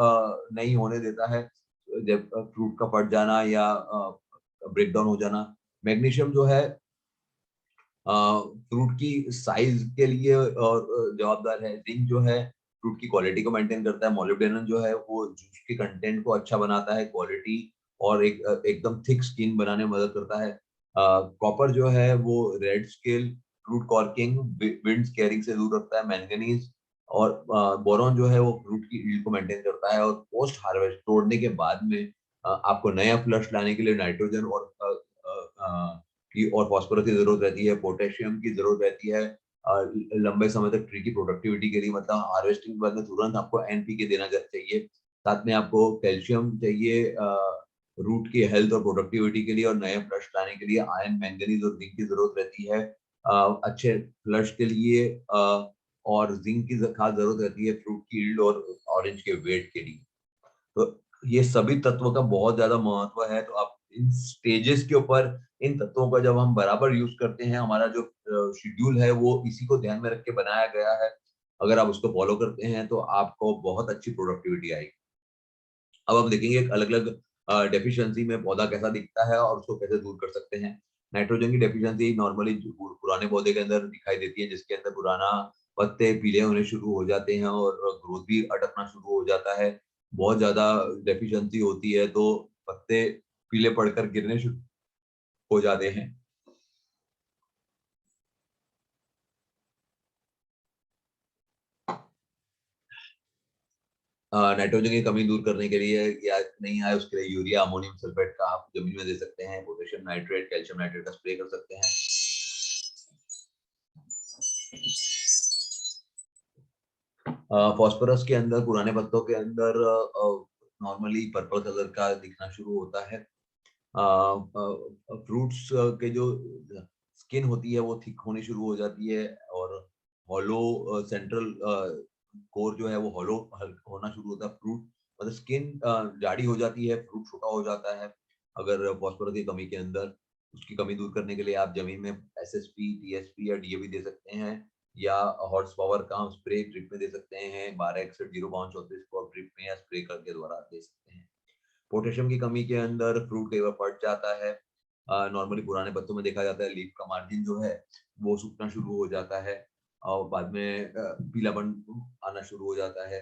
नहीं होने देता है, जब फ्रूट का फट जाना या ब्रेकडाउन हो जाना। मैग्नीशियम जो है फ्रूट की साइज के लिए जवाबदार है। जिंक जो है फ्रूट की क्वालिटी को मेंटेन करता है। मोलिब्डेनम जो है वो जूस के कंटेंट को अच्छा बनाता है, क्वालिटी और एकदम थिक स्किन बनाने में मदद करता है। कॉपर जो है वो red scale, fruit corking, wind scarring से दूर रखता है। मैंगनीज और बोरॉन जो है वो फ्रूट की यील्ड को मेंटेन करता है। और पोस्ट हार्वेस्ट तोड़ने के बाद में आपको नया फ्लश लाने के लिए नाइट्रोजन और की और फास्फोरस की जरूरत रहती है, पोटेशियम की जरूरत रहती है लंबे समय तक ट्री की प्रोडक्टिविटी के लिए। मतलब हार्वेस्टिंग के बाद में तुरंत आपको एनपीके देना चाहिए, साथ में आपको कैल्शियम चाहिए रूट की हेल्थ और प्रोडक्टिविटी के लिए, और नए फ्लश लाने के लिए आयरन, मैंगनीज और जिंक की जरूरत रहती है अच्छे फ्लश के लिए। और जिंक की खास जरूरत रहती है फ्रूट की यील्ड और ऑरेंज के वेट के लिए। तो ये सभी तत्वों का बहुत ज्यादा महत्व है। तो आप इन स्टेजेस के ऊपर इन तत्वों का जब हम बराबर यूज करते हैं, हमारा जो शेड्यूल है वो इसी को ध्यान में रख के बनाया गया है। अगर आप उसको फॉलो करते हैं तो आपको बहुत अच्छी प्रोडक्टिविटी आएगी। अब हम देखेंगे अलग अलग डेफिशिएंसी में पौधा कैसा दिखता है और उसको कैसे दूर कर सकते हैं। नाइट्रोजन की डेफिशिएंसी नॉर्मली पुराने पौधे के अंदर दिखाई देती है, जिसके अंदर पुराना पत्ते पीले होने शुरू हो जाते हैं और ग्रोथ भी अटकना शुरू हो जाता है। बहुत ज्यादा डेफिशिएंसी होती है तो पत्ते पीले पड़कर गिरने शुरू हो जाते हैं। नाइट्रोजन की कमी दूर करने के लिए या नहीं आए उसके लिए यूरिया अमोनियम सल्फेट का आप जमीन में दे सकते हैं। पोटेशियम नाइट्रेट, कैल्शियम नाइट्रेट का स्प्रे कर सकते हैं। फास्फोरस के अंदर, पुराने पत्तों के अंदर नॉर्मली पर्पल कलर का दिखना शुरू होता है। फ्रूट्स के जो स्किन होती है वो थिक होनी शुरू हो जाती है और हॉलो सेंट्रल कोर जो है वो हॉलो होना शुरू होता है। फ्रूट मतलब स्किन जाड़ी हो जाती है, फ्रूट छोटा हो जाता है अगर फास्फोरस की कमी के अंदर। उसकी कमी दूर करने के लिए आप जमीन में एसएसपी, टीएसपी या डीएपी दे सकते हैं, या हॉर्स पावर का हम स्प्रे ड्रिप में दे सकते हैं। 12 जीरो 34 को ड्रिप में या स्प्रे करके द्वारा दे सकते हैं। पोटेशियम की कमी के अंदर फ्रूट कई बार फट जाता है। नॉर्मली पुराने पत्तों में देखा जाता है लीफ का मार्जिन जो है वो सूखना शुरू हो जाता है और बाद में पीलापन आना शुरू हो जाता है।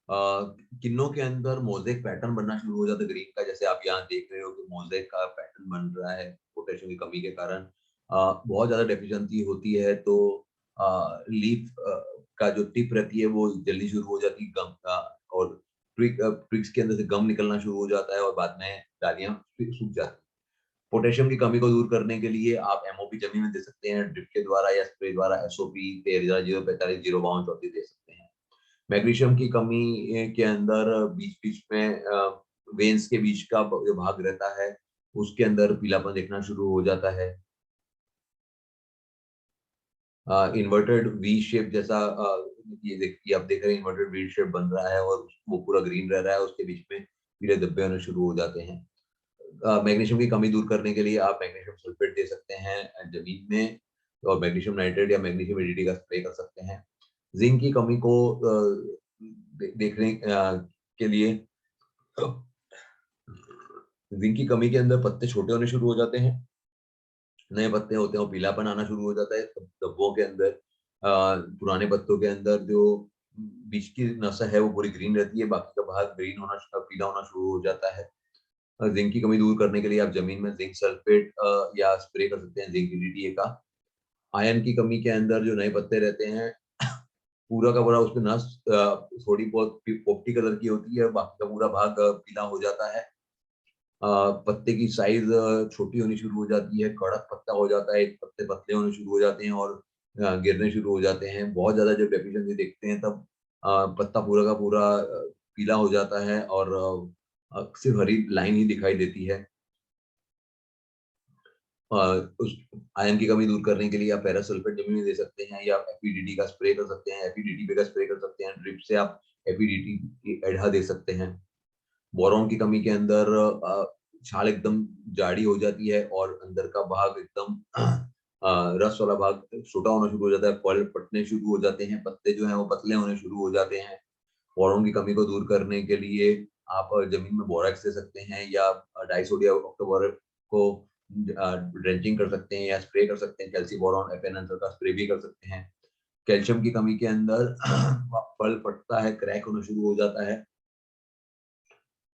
किन्नों के अंदर मोज़ेक पैटर्न बनना शुरू हो जाता है ग्रीन का, जैसे आप यहाँ देख रहे हो कि मोज़ेक का पैटर्न बन रहा है पोटेशियम की कमी के कारण। बहुत ज्यादा डेफिशिएंसी होती है तो लीफ का जो टिप रहती है वो जल्दी शुरू हो जाती है गम और ट्विग्स के अंदर से गम निकलना शुरू हो जाता है और बाद में डालियां सूख जाती हैं। पोटेशियम की कमी को दूर करने के लिए आप एमओपी जमीन में दे सकते हैं, ड्रिप के द्वारा या स्प्रे द्वारा एसओपी 13 0 45 0 दे सकते हैं। मैग्नीशियम की कमी के अंदर बीच बीच में वेन्स के बीच का जो भाग रहता है उसके अंदर पीलापन दिखना शुरू हो जाता है। इन्वर्टेड वी शेप जैसा ये देखिए, आप देख रहे हैं इन्वर्टेड वी शेप बन रहा है और वो पूरा ग्रीन रह रहा है, उसके बीच में पीले धब्बे होने शुरू हो जाते हैं। मैग्नीशियम की कमी दूर करने के लिए आप मैग्नीशियम सल्फेट दे सकते हैं जमीन में, और मैग्नीशियम नाइट्रेट या मैग्नीशियम एडीटी का स्प्रे कर सकते हैं। जिंक की कमी को देखने के लिए जिंक की कमी के अंदर पत्ते छोटे होने शुरू हो जाते हैं, नए पत्ते होते हैं वो पीलापन आना शुरू हो जाता है धब्बों के अंदर। पुराने पत्तों के अंदर जो बीच की नसा है वो पूरी ग्रीन रहती है, बाकी का भाग ग्रीन होना पीला होना शुरू हो जाता है। जिंक की कमी दूर करने के लिए आप जमीन में जिंक सल्फेट या स्प्रे कर सकते हैं जिंक डीडीए का। आयरन की कमी के अंदर जो नए पत्ते रहते हैं पूरा का पूरा उसमें नस थोड़ी बहुत पोपटी कलर की होती है, बाकी का पूरा भाग पीला हो जाता है। पत्ते की साइज छोटी होनी शुरू हो जाती है, कड़क पत्ता हो जाता है, एक पत्ते पतले होने शुरू हो जाते हैं और गिरने शुरू हो जाते हैं। बहुत ज्यादा जब डेफिशिएंसी देखते हैं तब पत्ता पूरा का पूरा पीला हो जाता है और सिर्फ हरी लाइन ही दिखाई देती है। अ, उस आयरन की कमी दूर करने के लिए आप पैरासल्फेट जमीन में दे सकते हैं या एफईडीटी का स्प्रे कर सकते हैं। एफईडीटी का स्प्रे कर सकते हैं, ड्रिप से आप एफईडीटी की एडहा दे सकते हैं। बोरॉन की कमी के अंदर छाल एकदम जाड़ी हो जाती है और अंदर का भाग एकदम रस वाला भाग छोटा होना शुरू हो जाता है, फल फटने शुरू हो जाते हैं, पत्ते जो हैं वो पतले होने शुरू हो जाते हैं। बोरॉन की कमी को दूर करने के लिए आप जमीन में बोरेक्स दे सकते हैं या डाइसोडियम ऑक्टोबोरेट को ड्रेंचिंग कर सकते हैं या स्प्रे कर सकते हैं। कैल्सी बोरॉन एफएनएंसर का स्प्रे भी कर सकते हैं। कैल्शियम की कमी के अंदर फल फटता है, क्रैक होना शुरू हो जाता है।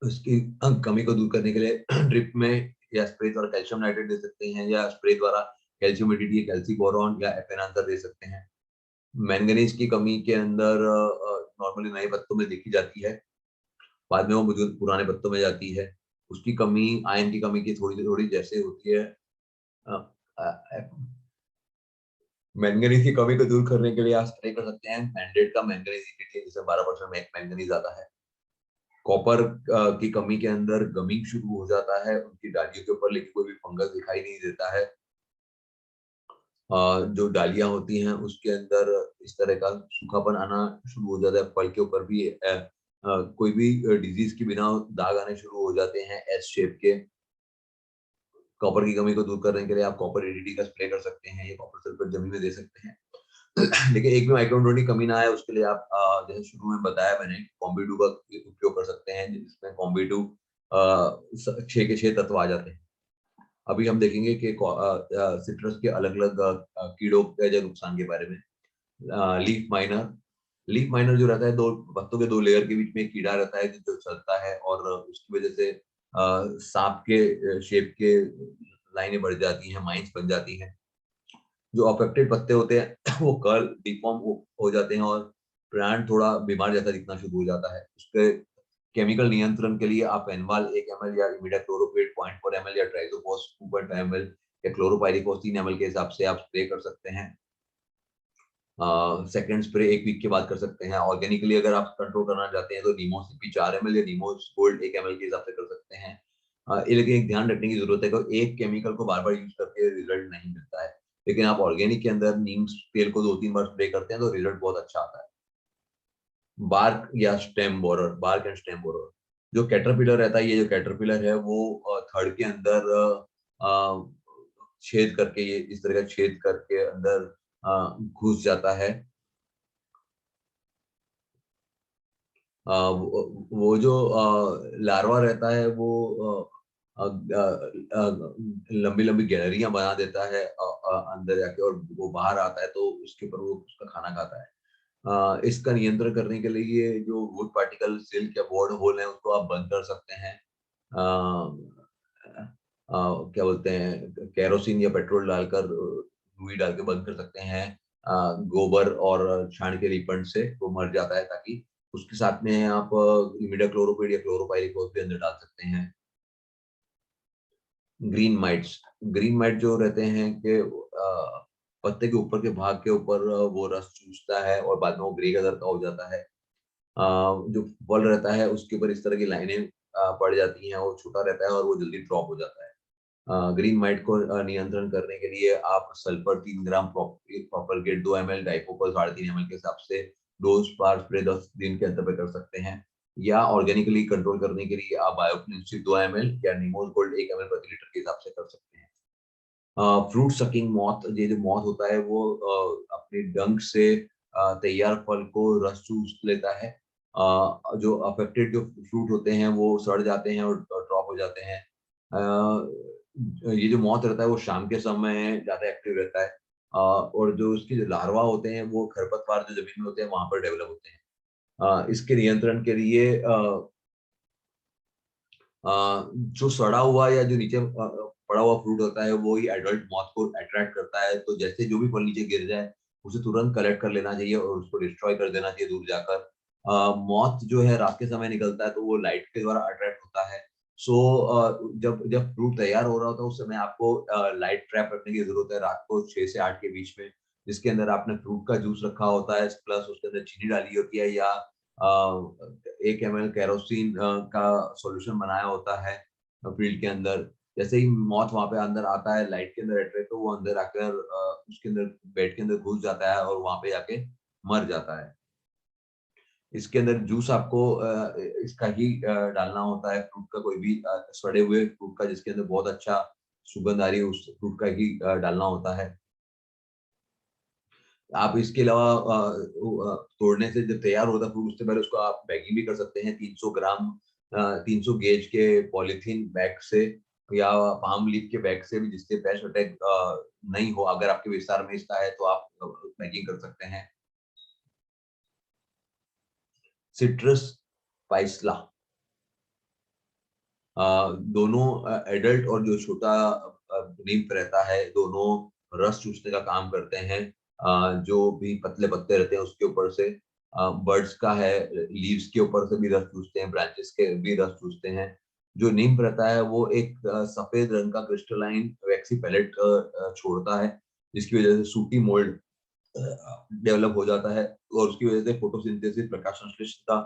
उसकी कमी को दूर करने के लिए ड्रिप में या स्प्रे द्वारा कैल्शियम नाइट्रेट दे सकते हैं या स्प्रे द्वारा कैल्शियम एडिटी, कैल्सी बोरॉन या एफएनएंसर दे सकते हैं। मैंगनीज की कमी के अंदर नॉर्मली नए पत्तों में देखी जाती है, बाद में वो बुजुर्ग पुराने पत्तों में जाती है। उसकी कमी आयरन की कमी की थोड़ी-थोड़ी जैसे होती है। अ अ, मैंगनीज की कमी को दूर करने के लिए आप स्प्रे कर सकते हैं। मैंडेट का मैंगनीज ईपीटी जिसमें 12% मैंगनीज आता है। कॉपर की कमी के अंदर गमिंग शुरू हो जाता है उनकी डालियों के ऊपर, लेकिन कोई भी फंगस दिखाई नहीं देता है। जो डालियाँ होती हैं उसके अंदर इस तरह का सूखापन आना शुरू हो जाता है। फल के ऊपर भी कोई भी डिजीज़ के बिना दाग आने शुरू हो जाते हैं एस शेप के। कॉपर की कमी को दूर करने के लिए आप कॉपर एडीटी का स्प्रे कर सकते हैं या कॉपर सल्फेट जमीन में दे सकते हैं। लेकिन एक भी माइक्रोन्यूट्रिएंट की कमी ना आए उसके लिए आप जैसे शुरू में बताया मैंने कॉम्बी-2 का उपयोग कर सकते हैं, जिसमें कॉम्बी-2 6 के 6 तत्व आ जाते हैं। अभी हम देखेंगे कि सिट्रस के अलग-अलग कीड़ों के जो नुकसान के बारे में। लीफ माइनर जो रहता है, 2 पत्तों के 2 लेयर के बीच में एक कीड़ा रहता है जो चलता है और उसकी वजह से सांप के शेप के लाइनें बढ़ जाती हैं, माइन्स बन जाती हैं। जो अफेक्टेड पत्ते होते हैं वो कर्ल डिफॉर्म हो जाते हैं और प्लांट थोड़ा बीमार जैसा दिखना शुरू हो जाता है। उसके केमिकल नियंत्रण के लिए आप एनवाल 1 एमएल या इमिडाक्लोरोप्रिड 0.4 एमएल या ट्राइजोपॉस 2.5 एमएल या क्लोरोपाइरिफॉस 3 एमएल के हिसाब से आप स्प्रे कर सकते हैं। सेकंड स्प्रे 1 वीक के बाद कर सकते हैं। ऑर्गेनिकली अगर आप कंट्रोल करना चाहते हैं तो निमोसिपी 4 एमएल या निमोस गोल्ड 1 एमएल के हिसाब से कर सकते हैं। ये लेकिन एक ध्यान रखने की जरूरत है कि एक केमिकल को बार-बार यूज करके रिजल्ट नहीं मिलता है। लेकिन आप ऑर्गेनिक के अंदर नीम तेल को 2-3 बार स्प्रे करते हैं तो रिजल्ट बहुत अच्छा आता है। Bark and stem borer. जो कैटरपिलर रहता है, ये जो कैटरपिलर है वो थड़ के अंदर छेद करके, ये इस तरह का छेद करके अंदर घुस जाता है। वो जो लार्वा रहता है वो लंबी-लंबी गैलरियाँ बना देता है अंदर जाके और वो बाहर आता है तो उसके ऊपर वो उसका खाना खाता है। इसका नियंत्रण करने के लिए जो वुड पार्टिकल सिल्क या बोर्ड होल है उसको आप बंद कर सकते हैं। क्या बोलते हैं, केरोसिन या पेट्रोल डालकर रुई डाल के बंद कर सकते हैं। गोबर और छाण के रीपंड से वो मर जाता है, ताकि उसके साथ में आप इमिडाक्लोरोपिड या क्लोरोपाइरिफॉस भी अंदर डाल सकते हैं। ग्रीन माइट्स ग्रीन माइट जो रहते हैं कि पत्ते के ऊपर के भाग के ऊपर वो रस चूसता है और बाद में वो ग्रे कलर का हो जाता है। जो फल रहता है उसके ऊपर इस तरह की लाइनें पड़ जाती हैं, वो छोटा रहता है और वो जल्दी ड्रॉप हो जाता है। ग्रीन माइट को नियंत्रण करने के लिए आप सल्फर 3 ग्राम प्रोपरगेट 2 एमएल, डाइकोपल 3.5 एमएल के हिसाब से डोज पर स्प्रे 10 दिन के अंतर पे कर सकते हैं। या ऑर्गेनिकली कंट्रोल करने के लिए आप बायोक्लिनसिक 2 एमएल या निमोज गोल्ड 1 एमएल प्रति लीटर के हिसाब से कर सकते हैं। फ्रूट सकिंग मॉथ, ये जो मॉथ होता है वो अपने डंक से तैयार फल को रस चूस लेता है। जो अफेक्टेड जो फ्रूट होते हैं वो सड़ जाते हैं और ड्रॉप हो जाते हैं। ये जो मॉथ रहता है वो शाम के समय ज़्यादा एक्टिव रहता है। और जो उसके जो लार्वा होते हैं वो खरपतवार जो ज़मीन में होते हैं वहाँ पर डेवलप होते हैं। इसके नियंत्रण के लिए जो सड़ा हुआ या जो नीचे पड़ा हुआ फ्रूट होता है वो ही एडल्ट मॉथ को अट्रैक्ट करता है, तो जैसे जो भी फल नीचे गिर जाए उसे तुरंत कलेक्ट कर लेना चाहिए और उसको डिस्ट्रॉय कर देना चाहिए दूर जाकर। मॉथ जो है रात के समय निकलता है तो वो लाइट के द्वारा अट्रैक्ट होता है। सो जब जब फ्रूट तैयार हो रहा होता है उस समय आपको लाइट ट्रैप रखने की जरूरत है रात को 6 से 8 के बीच में, जिसके अंदर आपने फ्रूट का जूस रखा होता है प्लस उसके अंदर चीनी डाली होती है या 1 एमएल केरोसिन का सॉल्यूशन बनाया होता है फील्ड के अंदर। जैसे ही मॉथ वहाँ पे अंदर आता है लाइट के अंदर अट्रैक्ट, तो वो अंदर आकर उसके अंदर बेड के अंदर घुस जाता है और वहाँ पे जाके मर जाता है। इसके अंदर जूस आपको इसका ही डालना होता है, फ्रूट का कोई भी सड़े हुए फ्रूट का जिसके अंदर बहुत अच्छा सुगंध आ रही है उस फ्रूट का ही डालना होता है। आप इसके अलावा तोड़ने से जब तैयार होता है फ्रूट, उससे पहले उसको आप बैगिंग भी कर सकते हैं 300 ग्राम 300 गेज के पॉलीथीन बैग से या पाम लीफ के बैग से भी, जिससे पेस्ट अटैक नहीं हो। अगर आपके विस्तार में इसका है तो आप बैगिंग कर सकते हैं। सिट्रस पाइसला, दोनों एडल्ट और जो छोटा नींव रहता है, दोनों रस चूसने का काम करते हैं। जो भी पतले पत्ते रहते हैं उसके ऊपर से, बर्ड्स का है लीव्स के ऊपर से भी रस चूसते हैं, ब्रांचेस के भी रस चूसते हैं। जो नीम रहता है वो एक सफेद रंग का क्रिस्टलाइन वैक्सी पैलेट छोड़ता है, जिसकी वजह से सूटी मोल्ड डेवलप हो जाता है, और उसकी वजह से फोटोसिंथेसिस प्रकाश संश्लेषण का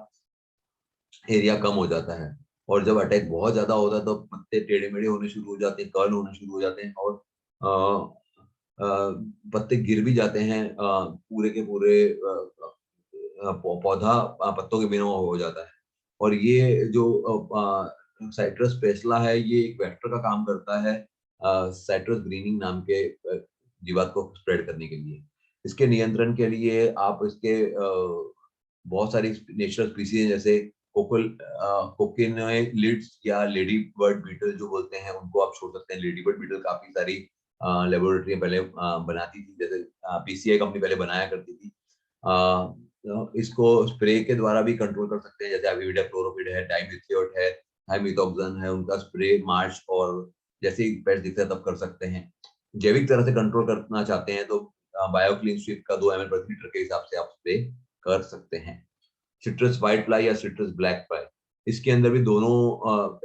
एरिया कम हो जाता है। और जब अटैक बहुत ज्यादा होता है तो पत्ते टेढ़े मेढ़े होने शुरू हो जाते हैं, कर्ल होने शुरू हो जाते हैं, और पत्ते गिर भी जाते हैं, पूरे के पूरे पौधा पत्तों के बिना हो जाता है। और ये जो साइट्रस पेसला है, ये एक वेक्टर का काम करता है साइट्रस ग्रीनिंग नाम के जीवात को स्प्रेड करने के लिए। इसके नियंत्रण के लिए आप इसके बहुत सारी नेचुरल स्पीसीज हैं, जैसे कोकिनोइड्स या लेडी बर्ड बीटल जो बोलते हैं, उनको आप छोड़ सकते हैं। लेडी बर्ड बीटल काफी सारी लेबोरेटरी पहले बनाती थी, जैसे पीसीआई कंपनी पहले बनाया करती थी। इसको स्प्रे के द्वारा भी कंट्रोल कर सकते हैं, जैसे अविविडा क्लोरोपिड है, डाइमिथियोट है, थाइमिथॉक्सन है, उनका स्प्रे मार्च और जैसे ही पेस्ट दिखता है तब कर सकते हैं। जैविक तरह से कंट्रोल करना चाहते हैं तो बायोक्लीन स्वीप का 2 ml प्रति लीटर के हिसाब से आप स्प्रे कर सकते हैं। सिट्रस व्हाइट फ्लाई या सिट्रस ब्लैक फ्लाई, इसके अंदर भी दोनों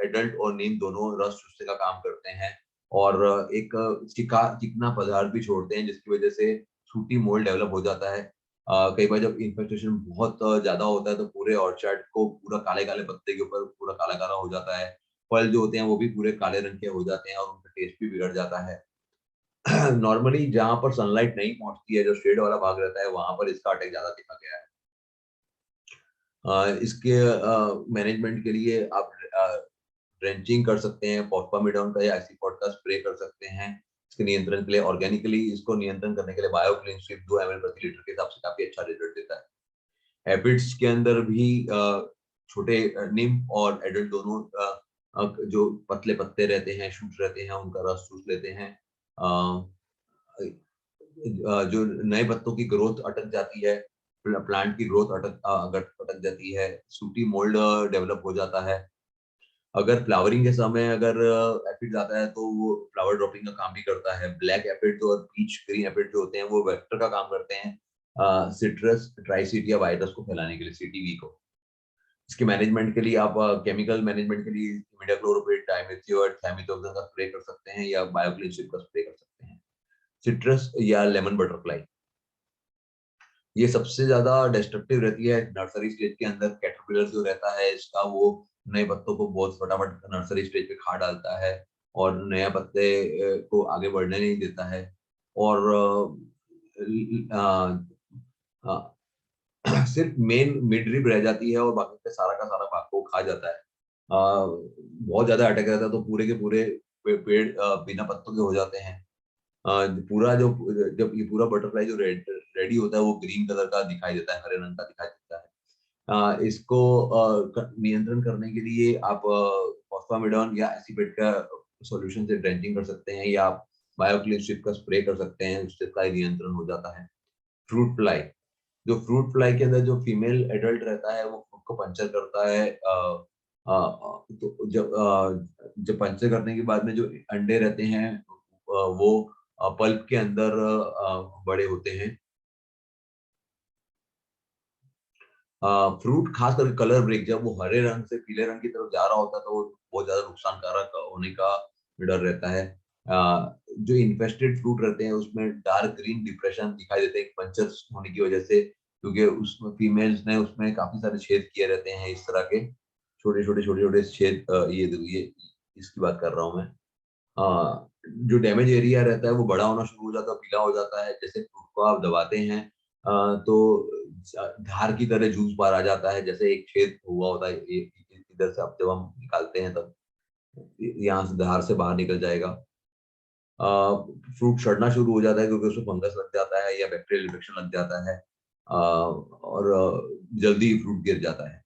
एडल्ट और नीम दोनों रस चूसने का काम करते हैं, और एक चिकना पदार्थ भी छोड़ते हैं, जिसकी वजह से सूटी मोल्ड डेवलप हो जाता है। कई बार जब इन्फेक्टेशन बहुत ज्यादा होता है तो पूरे ऑर्चर्ड को पूरा काले काले पत्ते के ऊपर पूरा काला काला हो जाता है। फल जो होते हैं वो भी पूरे काले रंग के हो जाते हैं और उनका टेस्ट भी बिगड़ जाता है। नॉर्मली जहां पर सनलाइट नहीं पहुंचती है, जो शेड वाला भाग रहता है, वहां पर इसका अटैक ज्यादा देखा गया है। इसके मैनेजमेंट के लिए आप ड्रेंचिंग कर सकते हैं, फॉस्फामिडोन का या एसीफॉट का स्प्रे कर सकते हैं। इसके नियंत्रण के लिए ऑर्गेनिकली इसको नियंत्रण करने के लिए बायोक्लीन स्वीप 2 ml प्रति लीटर के हिसाब से काफी अच्छा रिजल्ट देता है। एपिड्स के अंदर भी छोटे नीम और एडल्ट दोनों जो पतले पत्ते रहते हैं, शूट रहते हैं, उनका रस चूस लेते हैं। जो नए पत्तों की ग्रोथ अटक जाती है, प्लांट की ग्रोथ अगर अटक जाती है, सूटी मोल्ड डेवलप हो जाता है। अगर फ्लावरिंग के समय अगर एफिड आता है तो वो फ्लावर ड्रॉपिंग का काम भी करता है। ब्लैक एफिड और पीच ग्रीन एफिड जो होते हैं वो वेक्टर का काम करते हैं सिट्रस ट्राइसीटिया वायरस को फैलाने के लिए, सीटीवी को। इसके मैनेजमेंट के लिए आप केमिकल मैनेजमेंट के लिए इमिडाक्लोप्रिड, डाइमिथियोएट, थाइमिथॉक्सन का स्प्रे कर सकते हैं या बायोक्लीन का स्प्रे कर सकते हैं। सिट्रस या लेमन बटरफ्लाई, ये सबसे ज्यादा डिस्ट्रक्टिव रहती है नर्सरी स्टेज के अंदर। कैटरपिलर जो रहता है इसका, वो नए पत्तों को बहुत फटाफट नर्सरी स्टेज पे खा डालता है और नया पत्ते को आगे बढ़ने नहीं देता है। और सिर्फ मेन मिड रिब रह जाती है और बाकी का सारा भाग को खा जाता है। बहुत ज्यादा अटैक रहता है तो पूरे के पूरे पेड़ बिना पत्तों के हो जाते हैं। पूरा जो जब ये पूरा बटरफ्लाई जो रेडी होता है वो ग्रीन कलर का दिखाई देता है, हरे रंग का दिखाई देता है। इसको नियंत्रण करने के लिए आप फॉस्फामिडोन या एसीपेट का सॉल्यूशन से ड्रेंचिंग कर सकते हैं, या आप बायोक्लीन स्ट्रिप का स्प्रे कर सकते हैं, उससे इसका नियंत्रण हो जाता है। फ्रूट फ्लाई, जो फ्रूट फ्लाई के अंदर जो फीमेल एडल्ट रहता है वो फ्रूट को पंचर करता है। तो जब पंचर करने के बाद में जो अंडे रहते हैं वो पल्प के अंदर बड़े होते हैं। फ्रूट खास करके कलर ब्रेक, जब वो हरे रंग से पीले रंग की तरफ जा रहा होता है तो वो बहुत ज्यादा नुकसानकारक होने का डर रहता है। जो इन्फेस्टेड फ्रूट रहते हैं उसमें डार्क ग्रीन डिप्रेशन दिखाई देते हैं पंचर होने की वजह से, क्योंकि उसमें फीमेल्स ने उसमें काफी सारे छेद किए रहते हैं, इस तरह के छोटे छोटे छेद। ये इसकी बात कर रहा हूँ मैं। जो डैमेज एरिया रहता है वो बड़ा होना शुरू हो जाता है, पीला हो जाता है। जैसे फ्रूट को आप दबाते हैं तो धार की तरह जूस बाहर आ जाता है, जैसे एक छेद हुआ होता है इधर से, अब जब हम निकालते हैं तब यहाँ से धार से बाहर निकल जाएगा। फ्रूट सड़ना शुरू हो जाता है क्योंकि उसमें फंगस लग जाता है या बैक्टीरियल इन्फेक्शन लग जाता है, और जल्दी फ्रूट गिर जाता है।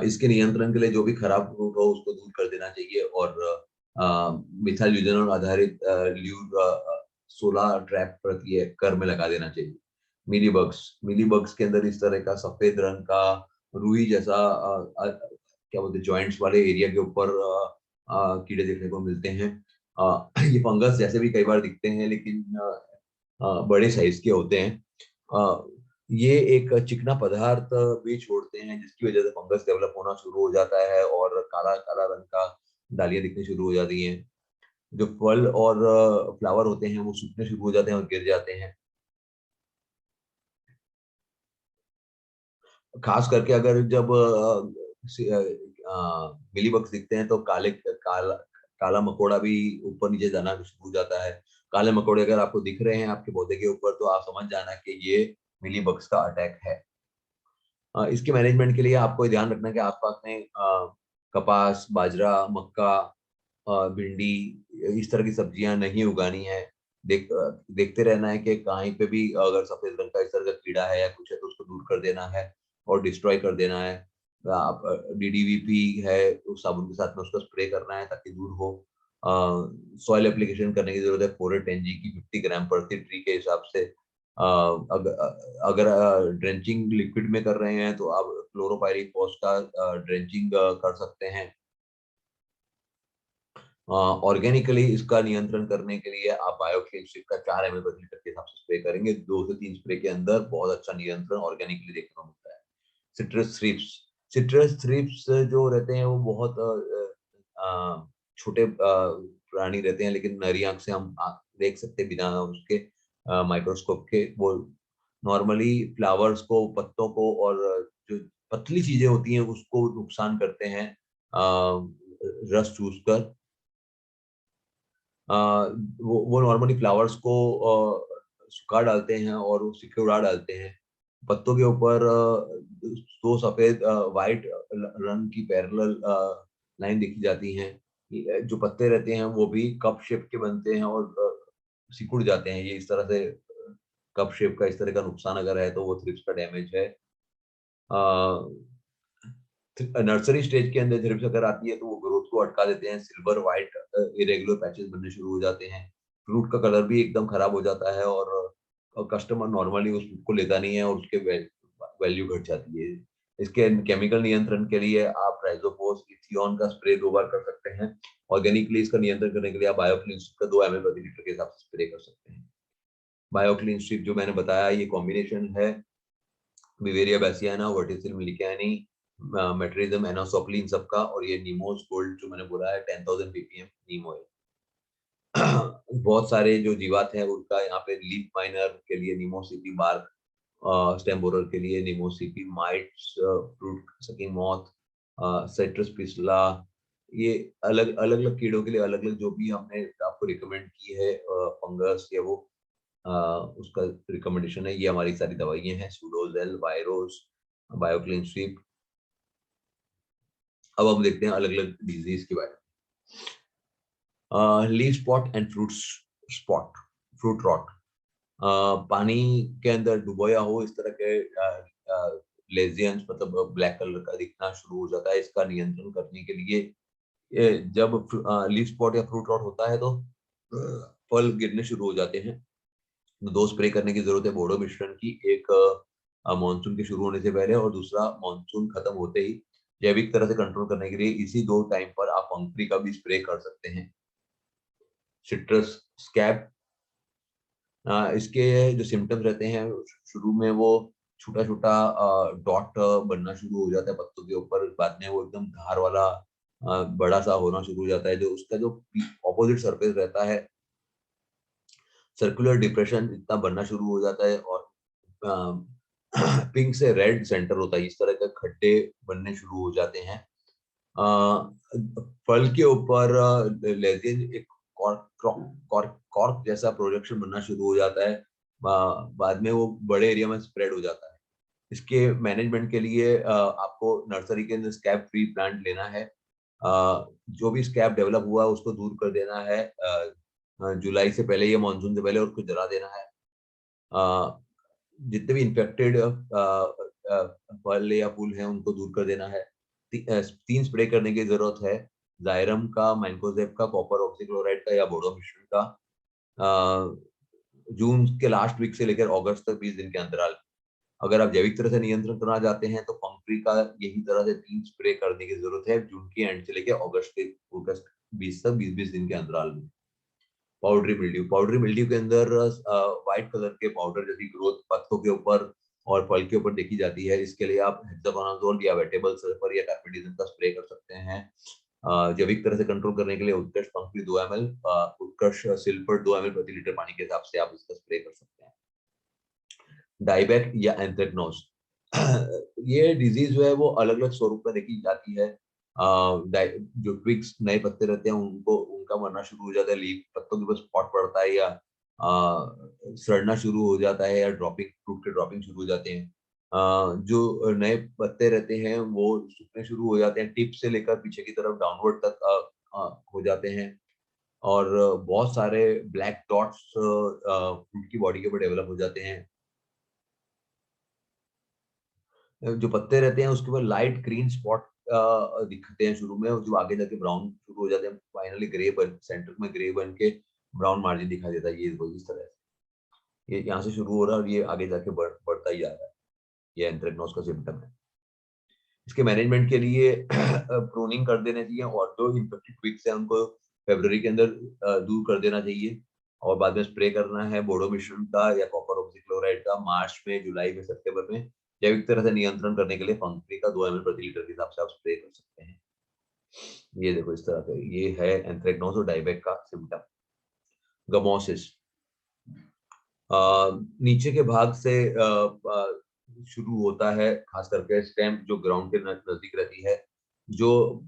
इसके नियंत्रण के लिए जो भी खराब फ्रूट हो उसको दूर कर देना चाहिए, और मिथाइल यूजेनॉल आधारित ल्यूर 16 ट्रैप प्रति एकड़ में लगा देना चाहिए। मिली बग्स के अंदर इस तरह का सफेद रंग का रुई जैसा क्या बोलते हैं, जॉइंट्स वाले एरिया के ऊपर कीड़े देखने को मिलते हैं। ये फंगस जैसे भी कई बार दिखते हैं, लेकिन बड़े साइज के होते हैं। ये एक चिकना पदार्थ भी छोड़ते हैं जिसकी वजह से फंगस डेवलप होना शुरू हो जाता है और काला काला रंग का डालियां दिखनी शुरू हो जाती हैं। जो फल और फ्लावर होते हैं वो सूखने शुरू हो जाते हैं और गिर जाते हैं। खास करके अगर जब मिली बग्स दिखते हैं तो काला मकोड़ा भी ऊपर नीचे जाना शुरू हो जाता है। काले मकोड़े अगर आपको दिख रहे हैं आपके पौधे के ऊपर तो आप समझ जाना कि ये मिली बग्स का अटैक है। इसके मैनेजमेंट के लिए आपको ये ध्यान रखना है कि आसपास में कपास, बाजरा, मक्का, भिंडी, इस तरह की सब्जियां नहीं उगानी है। देखते रहना है कि कहीं पे भी अगर सफेद रंग का इस तरह का कीड़ा है या कुछ है तो उसको दूर कर देना है और डिस्ट्रॉय कर देना है। आप डीडीवीपी है उस साबुन के साथ में उसका स्प्रे करना है ताकि दूर हो। सॉइल एप्लीकेशन करने की जरूरत है, 410 की 50 ग्राम प्रति ट्री के हिसाब से। अगर ड्रेंचिंग लिक्विड में कर रहे हैं तो आप क्लोरोपाइरीफॉस का ड्रेंचिंग कर सकते हैं। ऑर्गेनिकली इसका नियंत्रण करने के लिए आप बायोक्लिन का 4 ml प्रति लीटर के हिसाब से स्प्रे करेंगे। 2 से 3 स्प्रे के अंदर बहुत अच्छा नियंत्रण ऑर्गेनिकली देखने को मिलता है। सिट्रस थ्रिप्स जो रहते हैं वो बहुत छोटे प्राणी रहते हैं, लेकिन नरी आंख से हम देख सकते हैं बिना उसके माइक्रोस्कोप के। वो नॉर्मली फ्लावर्स को, पत्तों को और जो पतली चीजें होती हैं उसको नुकसान करते हैं रस चूस कर। वो नॉर्मली फ्लावर्स को सुखा डालते हैं और वो सिकुड़ा डालते हैं। पत्तों के ऊपर दो सफेद वाइट रंग की पैरेलल लाइन दिखी जाती हैं। जो पत्ते रहते हैं वो भी कप शेप के बनते हैं और सिकुड़ जाते हैं। ये इस तरह से कप शेप का इस तरह का नुकसान अगर है तो वो थ्रिप्स का डैमेज है। नर्सरी स्टेज के अंदर थ्रिप्स अगर आती है तो वो ग्रोथ को अटका देते हैं। सिल्वर व्हाइट इरेगुलर पैचेस बनने शुरू हो जाते हैं। फ्रूट का कलर भी एकदम खराब हो जाता है और कस्टमर नॉर्मली उस फ्रूट को लेता नहीं है और उसके वैल्यू घट जाती है। इसके केमिकल नियंत्रण के लिए आप राइजोफोस इथियोन का स्प्रे 2 बार कर सकते हैं। ऑर्गेनिकली इसका नियंत्रण करने के लिए आप बायोक्लिन का 2 ml प्रति लीटर के हिसाब से स्प्रे कर सकते हैं। बायोक्लिन स्ट्रिप जो मैंने बताया ये कॉम्बिनेशन है बिवेरिया बैसियाना, वर्टिसिल मिलिकानी, मेट्रिज्म एनोसोक्ली, इन सबका, और ये नीमोस गोल्ड जो मैंने बोला है 10,000 ppm नीम ऑयल। बहुत सारे जो जीवात हैं उनका यहाँ पे लीफ माइनर के लिए निमोसिपी, बार्क स्टेम बोरर के लिए निमोसिपी, mites, fruit sucking moth, citrus psylla, ये अलग अलग अलग कीड़ों के लिए अलग अलग जो भी हमने आपको रिकमेंड की है फंगस या वो उसका रिकमेंडेशन है। ये हमारी सारी दवाइयाँ हैं, सूडोजेल, वायरोस, बायोक्लीन स्वीप। अब हम देखते हैं अलग अलग डिजीज के बारे में। Leaf spot and fruit spot, fruit rot. पानी के अंदर डुबोया हो इस तरह के लेजियंस, मतलब ब्लैक कलर का दिखना शुरू हो जाता है। इसका नियंत्रण करने के लिए जब लीफ स्पॉट या फ्रूट रॉट होता है तो फल गिरने शुरू हो जाते हैं। 2 स्प्रे करने की जरूरत है बोड़ो मिश्रण की, एक मानसून के शुरू होने से पहले और दूसरा मानसून खत्म होते ही। जैविक तरह से कंट्रोल करने के लिए इसी 2 टाइम पर आप पंखुड़ी का भी स्प्रे कर सकते हैं। सिट्रस स्कैब, इसके जो सिम्टम्स रहते हैं शुरू में वो छोटा छोटा डॉट बनना शुरू हो जाता है पत्तों के ऊपर। बाद में वो एकदम धार वाला बड़ा सा होना शुरू हो जाता है। जो उसका जो ऑपोजिट सरफेस रहता है, सर्कुलर डिप्रेशन इतना बनना शुरू हो जाता है और पिंक से रेड सेंटर होता है। इस तरह के खड्डे बनने शुरू हो जाते हैं। फल के ऊपर लेजिन एक कॉर्क जैसा प्रोजेक्शन बनना शुरू हो जाता है। बाद में वो बड़े एरिया में स्प्रेड हो जाता है। इसके मैनेजमेंट के लिए आपको नर्सरी के अंदर स्कैब फ्री प्लांट लेना है। जो भी स्कैब डेवलप हुआ है उसको दूर कर देना है जुलाई से पहले या मानसून से पहले, और उसको जला देना है। जितने भी इन्फेक्टेड फल या फूल हैं उनको दूर कर देना है। 3 स्प्रे करने की जरूरत है, जायरम का, मैंकोजेब का, कॉपर ऑक्सीक्लोराइड का या बोडो मिश्रण का। जून के लास्ट वीक से लेकर अगस्त तक 20 दिन के अंतराल। अगर आप जैविक तरह से नियंत्रण करना चाहते हैं तो फंगफ्री का यही तरह से 3 स्प्रे करने की जरूरत है जून की एंड से लेकर अगस्त 20 तक, 20-20 दिन के अंतराल में। पाउडरी मिल्ड्यू के अंदर व्हाइट कलर के पाउडर जैसी ग्रोथ पत्तों के ऊपर और फल के ऊपर देखी जाती है। इसके लिए आप हेक्साकोनाजोल या वेटेबल सल्फर या कार्बेंडिजम का स्प्रे कर सकते हैं। जैविक तरह से कंट्रोल करने के लिए उत्कृष्ट पंक्ति 2 ml, उत्कृष्ट सिल्फर 2 ml प्रति लीटर पानी के हिसाब से आप इसका स्प्रे कर सकते हैं। डाइबैक या एंथ्रेक्नोज ये डिजीज जो है वो अलग अलग स्वरूप में देखी जाती है। जो ट्विग्स नए पत्ते रहते हैं उनको उनका मरना शुरू हो जाता है, लीफ पत्तों के ऊपर स्पॉट पड़ता है या सड़ना शुरू हो जाता है या ड्रॉपिंग, फ्रूट के ड्रॉपिंग शुरू हो जाते हैं। जो नए पत्ते रहते हैं वो सूखने शुरू हो जाते हैं, टिप से लेकर पीछे की तरफ डाउनवर्ड तक हो जाते हैं। और बहुत सारे ब्लैक डॉट्स फ्रूट की बॉडी के ऊपर डेवलप हो जाते हैं। जो पत्ते रहते हैं उसके ऊपर लाइट ग्रीन स्पॉट दिखते हैं शुरू में, और जो आगे जाके ब्राउन शुरू हो जाते हैं, फाइनली ग्रे बन, सेंटर में ग्रे बन के ब्राउन मार्जिन दिखाई देता है। ये इस तरह से ये यहाँ से शुरू हो रहा है और ये आगे जाके बढ़ता ही जा रहा है। ये एंथ्रेक्नोज का सिम्टम है। इसके मैनेजमेंट के लिए प्रूनिंग कर देना चाहिए और जो इन्फेक्टेड ट्विग्स है उनको फरवरी के अंदर दूर कर देना चाहिए, और बाद में स्प्रे करना है बोडो मिश्रण का या कॉपर ऑक्सीक्लोराइड का मार्च में, जुलाई में, सितंबर में। जैविक तरह से नियंत्रण करने के लिए फंगफ्री का 2 ml प्रति लीटर के हिसाब से आप स्प्रे कर सकते हैं। ये देखो इस तरह का ये है एंथ्रेक्नोज और डाइबैक का सिम्टम। गमोसिस नीचे के भाग से शुरू होता है, खास करके स्टेम जो ग्राउंड के नजदीक रहती है, जो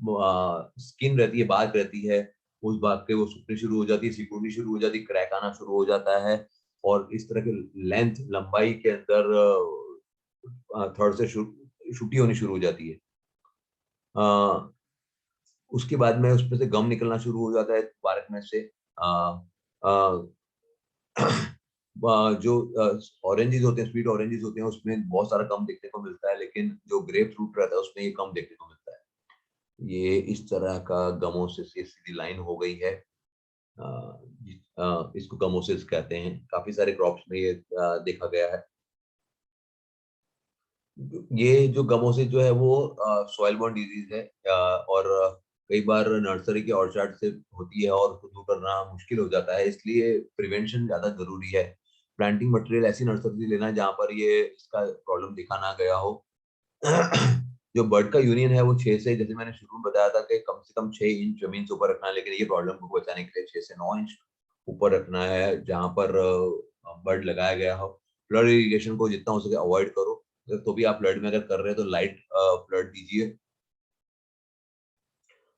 स्किन रहती है, बात रहती है, उस भाग के वो सूखनी शुरू हो जाती है, सिकुड़नी शुरू हो जाती है, क्रैक आना शुरू हो जाता है, और इस तरह के लेंथ, लंबाई के अंदर थर्ड से छुट्टी होनी शुरू हो जाती है। उसके बाद में उसमें से गम निकलना शुरू हो जाता है पार्क में से। जो ऑरेंजेस होते हैं, स्वीट ऑरेंजेस होते हैं, उसमें बहुत सारा कम देखने को मिलता है, लेकिन जो ग्रेप फ्रूट रहता है उसमें ये कम देखने को मिलता है। ये इस तरह का गमोसिस, ये सीधी लाइन हो गई है। इसको गमोसिस कहते हैं, काफी सारे क्रॉप्स में ये देखा गया है। ये जो गमोसिस जो है वो सॉइल बोर्न डिजीज है, और कई बार नर्सरी के ऑर्चार्ड से होती है और उसको दूर करना मुश्किल हो जाता है, इसलिए प्रिवेंशन ज्यादा जरूरी है। प्लांटिंग मटेरियल ऐसी नर्सरी से लेना है जहाँ पर ये इसका प्रॉब्लम देखा ना गया हो। जो बर्ड का यूनियन है वो 6 से, जैसे मैंने शुरू में बताया था कि कम से कम 6 इंच जमीन से ऊपर रखना है, लेकिन ये प्रॉब्लम को बचाने के लिए 6 से 9 इंच ऊपर रखना है जहाँ पर बर्ड लगाया गया हो। फ्लड इरिगेशन को जितना हो सके अवॉइड करो, तो भी आप फ्लड में अगर कर रहे हैं तो लाइट फ्लड दीजिए।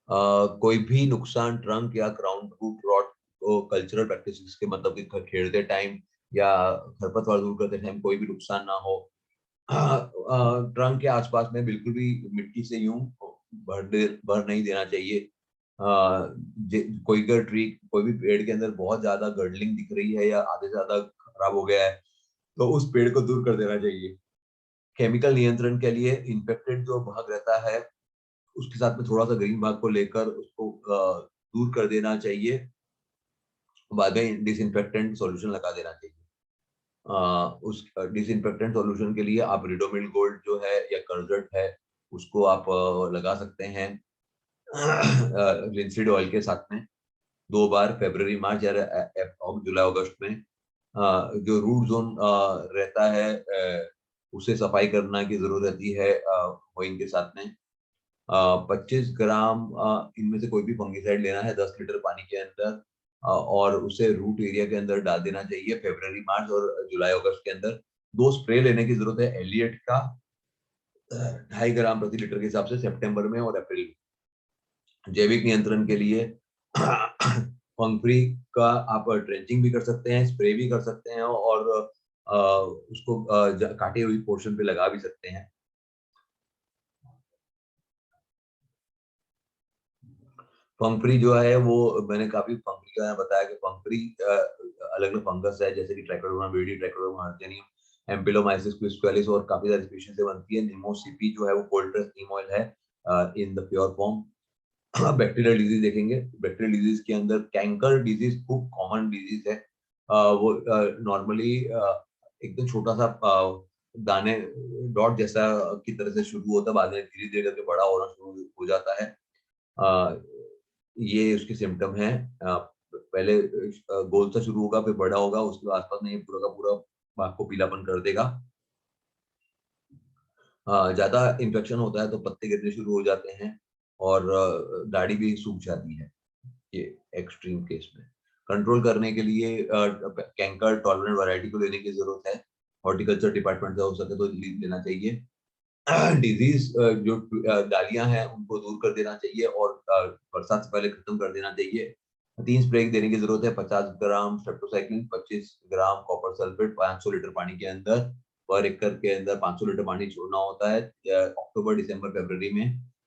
कोई भी नुकसान ट्रंक या ग्राउंड रूट रॉट को कल्चरल प्रैक्टिसेस के मतलब कि खेड़ते टाइम या खरपतवार दूर करते टाइम कोई भी नुकसान ना हो। ट्रंक के आसपास में बिल्कुल भी मिट्टी से यूं भर नहीं देना चाहिए। कोई अगर ट्री, कोई भी पेड़ के अंदर बहुत ज्यादा गर्डलिंग दिख रही है या आधे से ज्यादा खराब हो गया है तो उस पेड़ को दूर कर देना चाहिए। केमिकल नियंत्रण के लिए इन्फेक्टेड जो भाग रहता है उसके साथ में थोड़ा सा ग्रीन भाग को लेकर उसको दूर कर देना चाहिए, बाद में डिसइंफेक्टेंट सॉल्यूशन लगा देना चाहिए। उस डिसइंफेक्टेंट सॉल्यूशन के लिए आप रिडोमिल गोल्ड जो है या कर्जट है उसको आप लगा सकते हैं लिंसीड ऑयल के साथ में 2 बार, फरवरी मार्च या जुलाई अगस्त में। जो रूट जोन रहता है उसे सफाई करना की जरूरत रहती है मोइंग के साथ में। 25 ग्राम इनमें से कोई भी फंगिसाइड लेना है 10 लीटर पानी के अंदर, और उसे रूट एरिया के अंदर डाल देना चाहिए फरवरी मार्च और जुलाई अगस्त के अंदर। 2 स्प्रे लेने की जरूरत है एलियट का 2.5 ग्राम प्रति लीटर के हिसाब से सितंबर में और अप्रैल में। जैविक नियंत्रण के लिए फंगफ्री का आप ट्रेंचिंग भी कर सकते हैं, स्प्रे भी कर सकते हैं, और उसको काटे हुई पोर्शन पे लगा भी सकते हैं। पंखुड़ी जो है वो मैंने काफी पंखुड़ी का बताया कि पंखुड़ी अलग अलग फंगस है, जैसे कि ट्राइकोडर्मा विरिडी, ट्राइकोडर्मा हर्जेनियम, एम्पिलोमाइसिस क्विस्कुलिस और काफी सारी स्पीशीज से बनती है। निमोसिपी जो है वो कोल्ड प्रेस्ड नीम ऑयल है in the pure form. Bacterial disease देखेंगे, बैक्टीरियल डिजीज के अंदर कैंकर डिजीज खूब कॉमन डिजीज है। वो नॉर्मली एकदम छोटा सा दाने डॉट जैसा की तरह से शुरू होता है, बाद में धीरे धीरे करके बड़ा होना शुरू हो जाता है। ये उसके सिम्टम है। पहले गोल सा शुरू होगा, फिर बड़ा होगा, उसके आसपास में ये पूरा का पूरा भाग को पीलापन कर देगा। ज्यादा इन्फेक्शन होता है तो पत्ते गिरने शुरू हो जाते हैं और दाढ़ी भी सूख जाती है। ये एक्सट्रीम केस में कंट्रोल करने के लिए कैंकर टॉलरेंट वैरायटी को लेने की जरूरत है। हॉर्टिकल्चर डिपार्टमेंट से हो सके तो लेना चाहिए। डिजीज जो डालियां हैं उनको दूर कर देना चाहिए और बरसात से पहले खत्म कर देना चाहिए। 3 स्प्रे देने की जरूरत है। 50 gram streptocycline, 25 gram copper sulphate 500 litre पानी के अंदर, पर एकड़ के अंदर 500 लीटर पानी छोड़ना होता है। अक्टूबर, दिसंबर, फरवरी में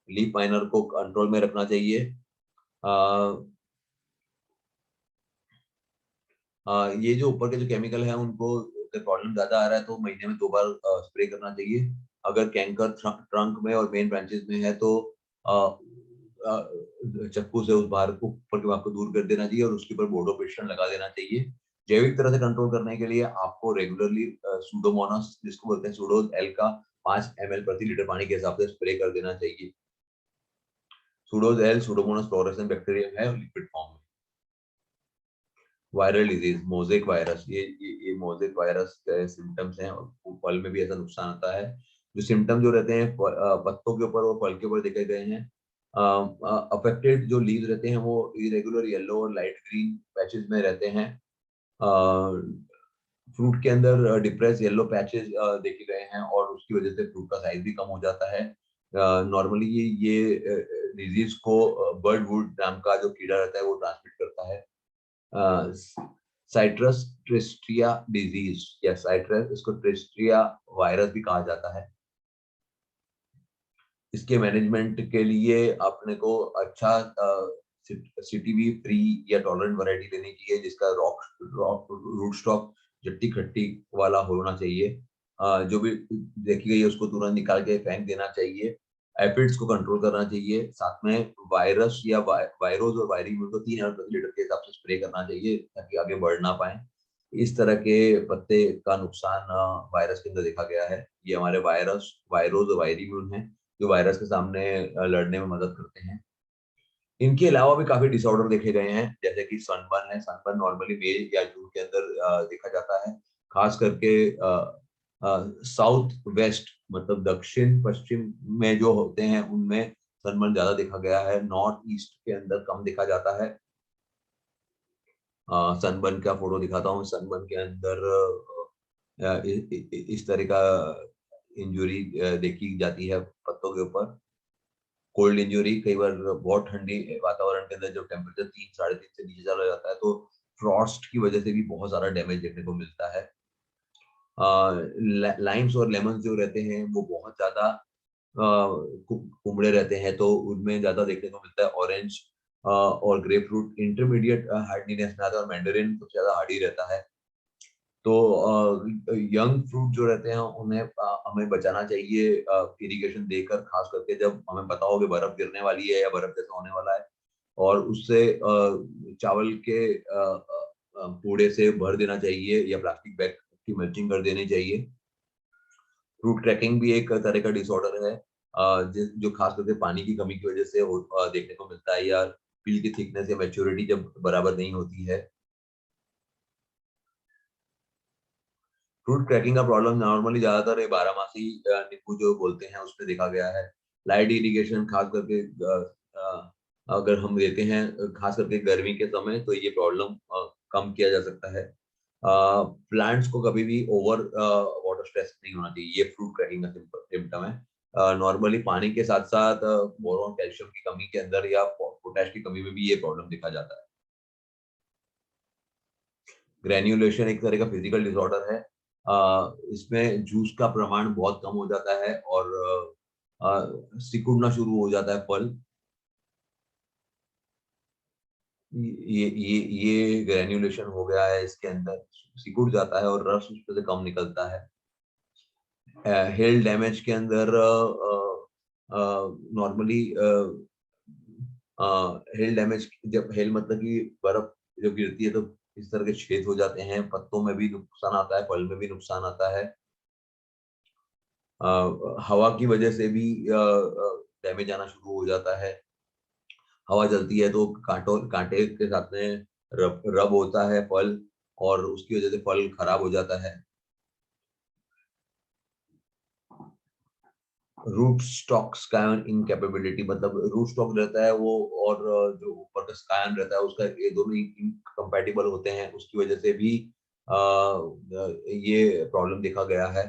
लीफ माइनर को कंट्रोल में रखना चाहिए। ये जो ऊपर के जो केमिकल है उनको प्रॉब्लम ज्यादा आ रहा है तो महीने में 2 बार स्प्रे करना चाहिए। अगर कैंकर ट्रंक में और मेन ब्रांचेस में है तो चक्कू से उस भार को, ऊपर के भाग को दूर कर देना चाहिए और उसके ऊपर बोर्डोपेस्टन लगा देना चाहिए। जैविक तरह से कंट्रोल करने के लिए आपको रेगुलरली सूडोमोनास, जिसको बोलते हैं सूडोज एल का 5 ml प्रति लीटर पानी के हिसाब से स्प्रे कर देना चाहिए। सूडोज एल सूडोमोनास फ्लोरेसेंस बैक्टीरियम है लिक्विड फॉर्म में। वायरल डिजीज मोजेक वायरस, ये मोजेक वायरस के सिम्टम्स हैं और फल में भी ऐसा नुकसान आता है। जो सिम्टम जो रहते हैं पत्तों के ऊपर और फल के ऊपर देखे गए हैं। अफेक्टेड जो लीव्स रहते हैं वो इरेगुलर येलो और लाइट ग्रीन पैचेस में रहते हैं। फ्रूट के अंदर डिप्रेस येलो पैचेस देखे गए हैं और उसकी वजह से फ्रूट का साइज भी कम हो जाता है। नॉर्मली ये डिजीज को बर्ड वुड नाम का जो कीड़ा रहता है वो ट्रांसमिट करता है। साइट्रस ट्रिस्टिया डिजीज या साइट्रस, इसको ट्रिस्टिया वायरस भी कहा जाता है। इसके मैनेजमेंट के लिए अपने को अच्छा सीटीवी फ्री या टॉलरेंट वैरायटी लेनी चाहिए जिसका रॉक रूट स्टॉक जट्टी खट्टी वाला होना चाहिए। जो भी देखी गई है उसको तुरंत निकाल के फेंक देना चाहिए। एफिड्स को कंट्रोल करना चाहिए। साथ में वायरस या वायरोस और वायरिंग को 3 ml प्रति लीटर के हिसाब से स्प्रे करना चाहिए ताकि आगे बढ़ ना पाए। इस तरह के पत्ते का नुकसान वायरस के अंदर देखा गया है। ये हमारे वायरस वायरोस और वायरिम्यून है जो वायरस के सामने लड़ने में मदद करते हैं। इनके अलावा भी काफी डिसऑर्डर देखे गए हैं, जैसे कि सनबर्न है। सनबर्न नॉर्मली मई या जून के अंदर देखा जाता है। खास करके साउथ वेस्ट मतलब दक्षिण पश्चिम में जो होते हैं उनमें सनबर्न ज्यादा देखा गया है। नॉर्थ ईस्ट के अंदर कम देखा जाता है। सनबर्न का फोटो दिखाता हूँ। सनबर्न के अंदर इस तरह का इंजुरी देखी जाती है पत्तों के ऊपर। कोल्ड इंजुरी, कई बार बहुत ठंडी वातावरण के अंदर जो टेम्परेचर 3 साढ़े 3 से नीचे चला जाता है तो फ्रॉस्ट की वजह से भी बहुत सारा डैमेज देखने को मिलता है। लाइम्स और लेमन जो रहते हैं वो बहुत ज्यादा कुमड़े रहते हैं तो उनमें ज्यादा देखने को मिलता है। ऑरेंज और ग्रेप फ्रूट इंटरमीडिएट हार्डीनेस में आता है और मैंडरिन सबसे ज्यादा हार्डी रहता है। तो यंग फ्रूट जो रहते हैं उन्हें हमें बचाना चाहिए इरिगेशन देकर, खास करके जब हमें पता हो कि बर्फ गिरने वाली है या बर्फ जैसा होने वाला है। और उससे चावल के पूड़े से भर देना चाहिए या प्लास्टिक बैग की मल्चिंग कर देनी चाहिए। फ्रूट क्रैकिंग भी एक तरह का डिसऑर्डर है जो खास करके पानी की कमी की वजह से देखने को मिलता है, या पील की थिकनेस या मैच्योरिटी जब बराबर नहीं होती है। फ्रूट क्रैकिंग का प्रॉब्लम नॉर्मली ज्यादातर ये बारहमासी नींबू जो बोलते हैं उसमें देखा गया है। लाइट इरिगेशन खास करके अगर हम देते हैं खास करके गर्मी के समय तो ये प्रॉब्लम कम किया जा सकता है। प्लांट्स को कभी भी ओवर वाटर स्ट्रेस नहीं होना चाहिए, ये फ्रूट क्रैकिंग का सिम्टम है। नॉर्मली पानी के साथ साथ बोरोन कैल्शियम की कमी के अंदर या पोटेश की कमी में भी ये प्रॉब्लम देखा जाता है। ग्रेन्युलेशन एक तरह का फिजिकल डिसऑर्डर है। इसमें जूस का प्रमाण बहुत कम हो जाता है और सिकुड़ना शुरू हो जाता है फल। ये ग्रेन्युलेशन हो गया है, इसके अंदर सिकुड़ जाता है और रस उसमें से कम निकलता है। हेल डैमेज के अंदर नॉर्मली हेल डैमेज, जब हेल मतलब कि बर्फ जब गिरती है तो इस तरह के छेद हो जाते हैं, पत्तों में भी नुकसान आता है, फल में भी नुकसान आता है। हवा की वजह से भी डैमेज आना शुरू हो जाता है। हवा चलती है तो कांटे के साथ में रब रब होता है फल, और उसकी वजह से फल खराब हो जाता है। रूट स्टॉक स्कायन इनकैपेबिलिटी, मतलब रूट स्टॉक रहता है वो, और जो ऊपर का स्कायन रहता है उसका, ये दोनों इनकम्पैटिबल होते हैं, उसकी वजह से भी ये प्रॉब्लम देखा गया है।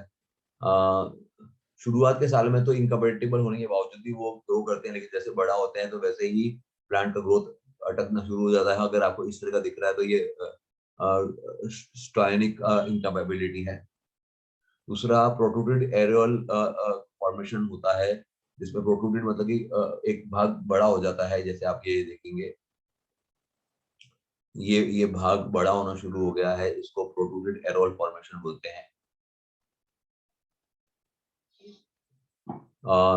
शुरुआत के साल में तो इनकम्पैटिबल होने के बावजूद भी वो ग्रो करते हैं, लेकिन जैसे बड़ा होते हैं तो वैसे ही प्लांट का ग्रोथ अटकना शुरू हो जाता है। अगर आपको इस तरह का दिख रहा है तो ये स्टाइनिक इनकम्पैटिबिलिटी है। दूसरा प्रोट्रूडेड एरियल फॉर्मेशन होता है, जिसमें प्रोट्रूडेड मतलब कि एक भाग बड़ा हो जाता है, जैसे आप ये देखेंगे, ये भाग बड़ा होना शुरू हो गया है, इसको प्रोट्रूडेड एरियल फॉर्मेशन बोलते हैं।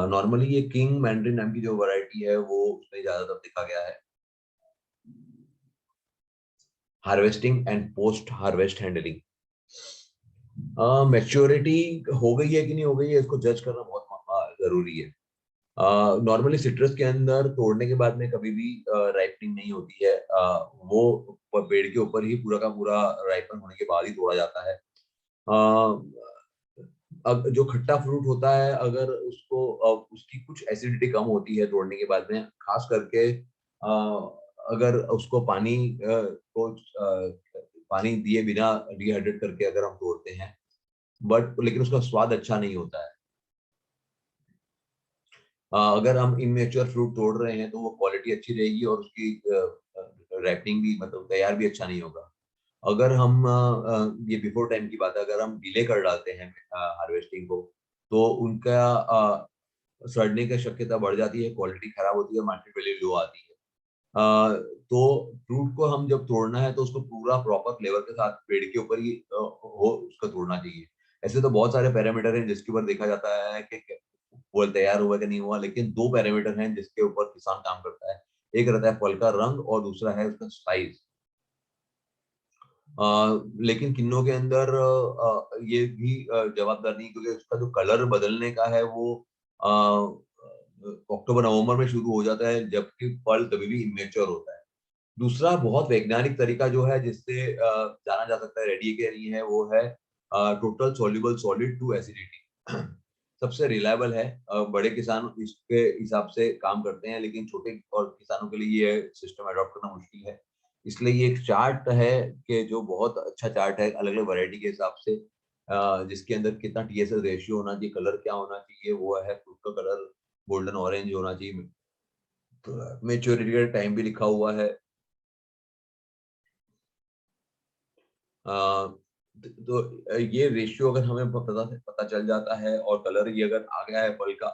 नॉर्मली ये किंग मैंड्रिन नाम की जो वैरायटी है वो उसमें ज्यादातर देखा गया है। Harvesting and post harvest handling, maturity हो गई है कि नहीं हो गई है, इसको जज करना बहुत जरूरी है। नॉर्मली सिट्रस के अंदर तोड़ने के बाद में कभी भी राइपनिंग नहीं होती है, वो पेड़ के ऊपर ही पूरा का पूरा राइपन होने के बाद ही तोड़ा जाता है। अब जो खट्टा फ्रूट होता है, अगर उसको उसकी कुछ एसिडिटी कम होती है तोड़ने के बाद में, खास करके अगर उसको पानी दिए बिना डिहाइड्रेट करके अगर हम तोड़ते हैं, बट लेकिन उसका स्वाद अच्छा नहीं होता है। अगर हम इमेच्योर फ्रूट तोड़ रहे हैं तो वो क्वालिटी अच्छी रहेगी और उसकी रैपिंग भी, मतलब तैयार भी अच्छा नहीं होगा। अगर हम ये बिफोर टाइम की बात है, अगर हम डिले कर डालते हैं हार्वेस्टिंग को, तो उनका सड़ने की शक्यता बढ़ जाती है, क्वालिटी खराब होती है, मार्केट वैल्यू लो आती है। तो फ्रूट को हम जब तोड़ना है तो उसको पूरा प्रॉपर फ्लेवर के साथ पेड़ के ऊपर ही हो उसका तोड़ना चाहिए। ऐसे तो बहुत सारे पैरामीटर हैं जिसके ऊपर देखा जाता है कि फल तैयार हुआ कि नहीं हुआ, लेकिन दो पैरामीटर हैं जिसके ऊपर किसान काम करता है। एक रहता है फल का रंग और दूसरा है उसका साइज। लेकिन किन्नों के अंदर ये भी जवाबदार नहीं, क्योंकि उसका जो कलर बदलने का है वो अक्टूबर नवंबर में शुरू हो जाता है, जबकि फल तभी भी इमेच्योर होता है। दूसरा बहुत वैज्ञानिक तरीका जो है जिससे जाना जा सकता है रेडी के नहीं है, वो है total soluble solid to acidity. सबसे रिलायबल है। बड़े किसान इसके हिसाब से काम करते हैं, लेकिन छोटे और किसानों के लिए ये सिस्टम अडॉप्ट करना मुश्किल है। इसलिए ये एक चार्ट है कि जो बहुत अच्छा चार्ट है अलग अलग वैरायटी के हिसाब से, जिसके अंदर कितना टीएसएल रेशियो होना चाहिए, कलर क्या होना चाहिए, वो है फ्रूट का कलर गोल्डन ऑरेंज होना चाहिए, मेच्योरिटी का टाइम भी लिखा हुआ है। तो ये रेशियो अगर हमें पता चल जाता है और कलर ये अगर आ गया है फल का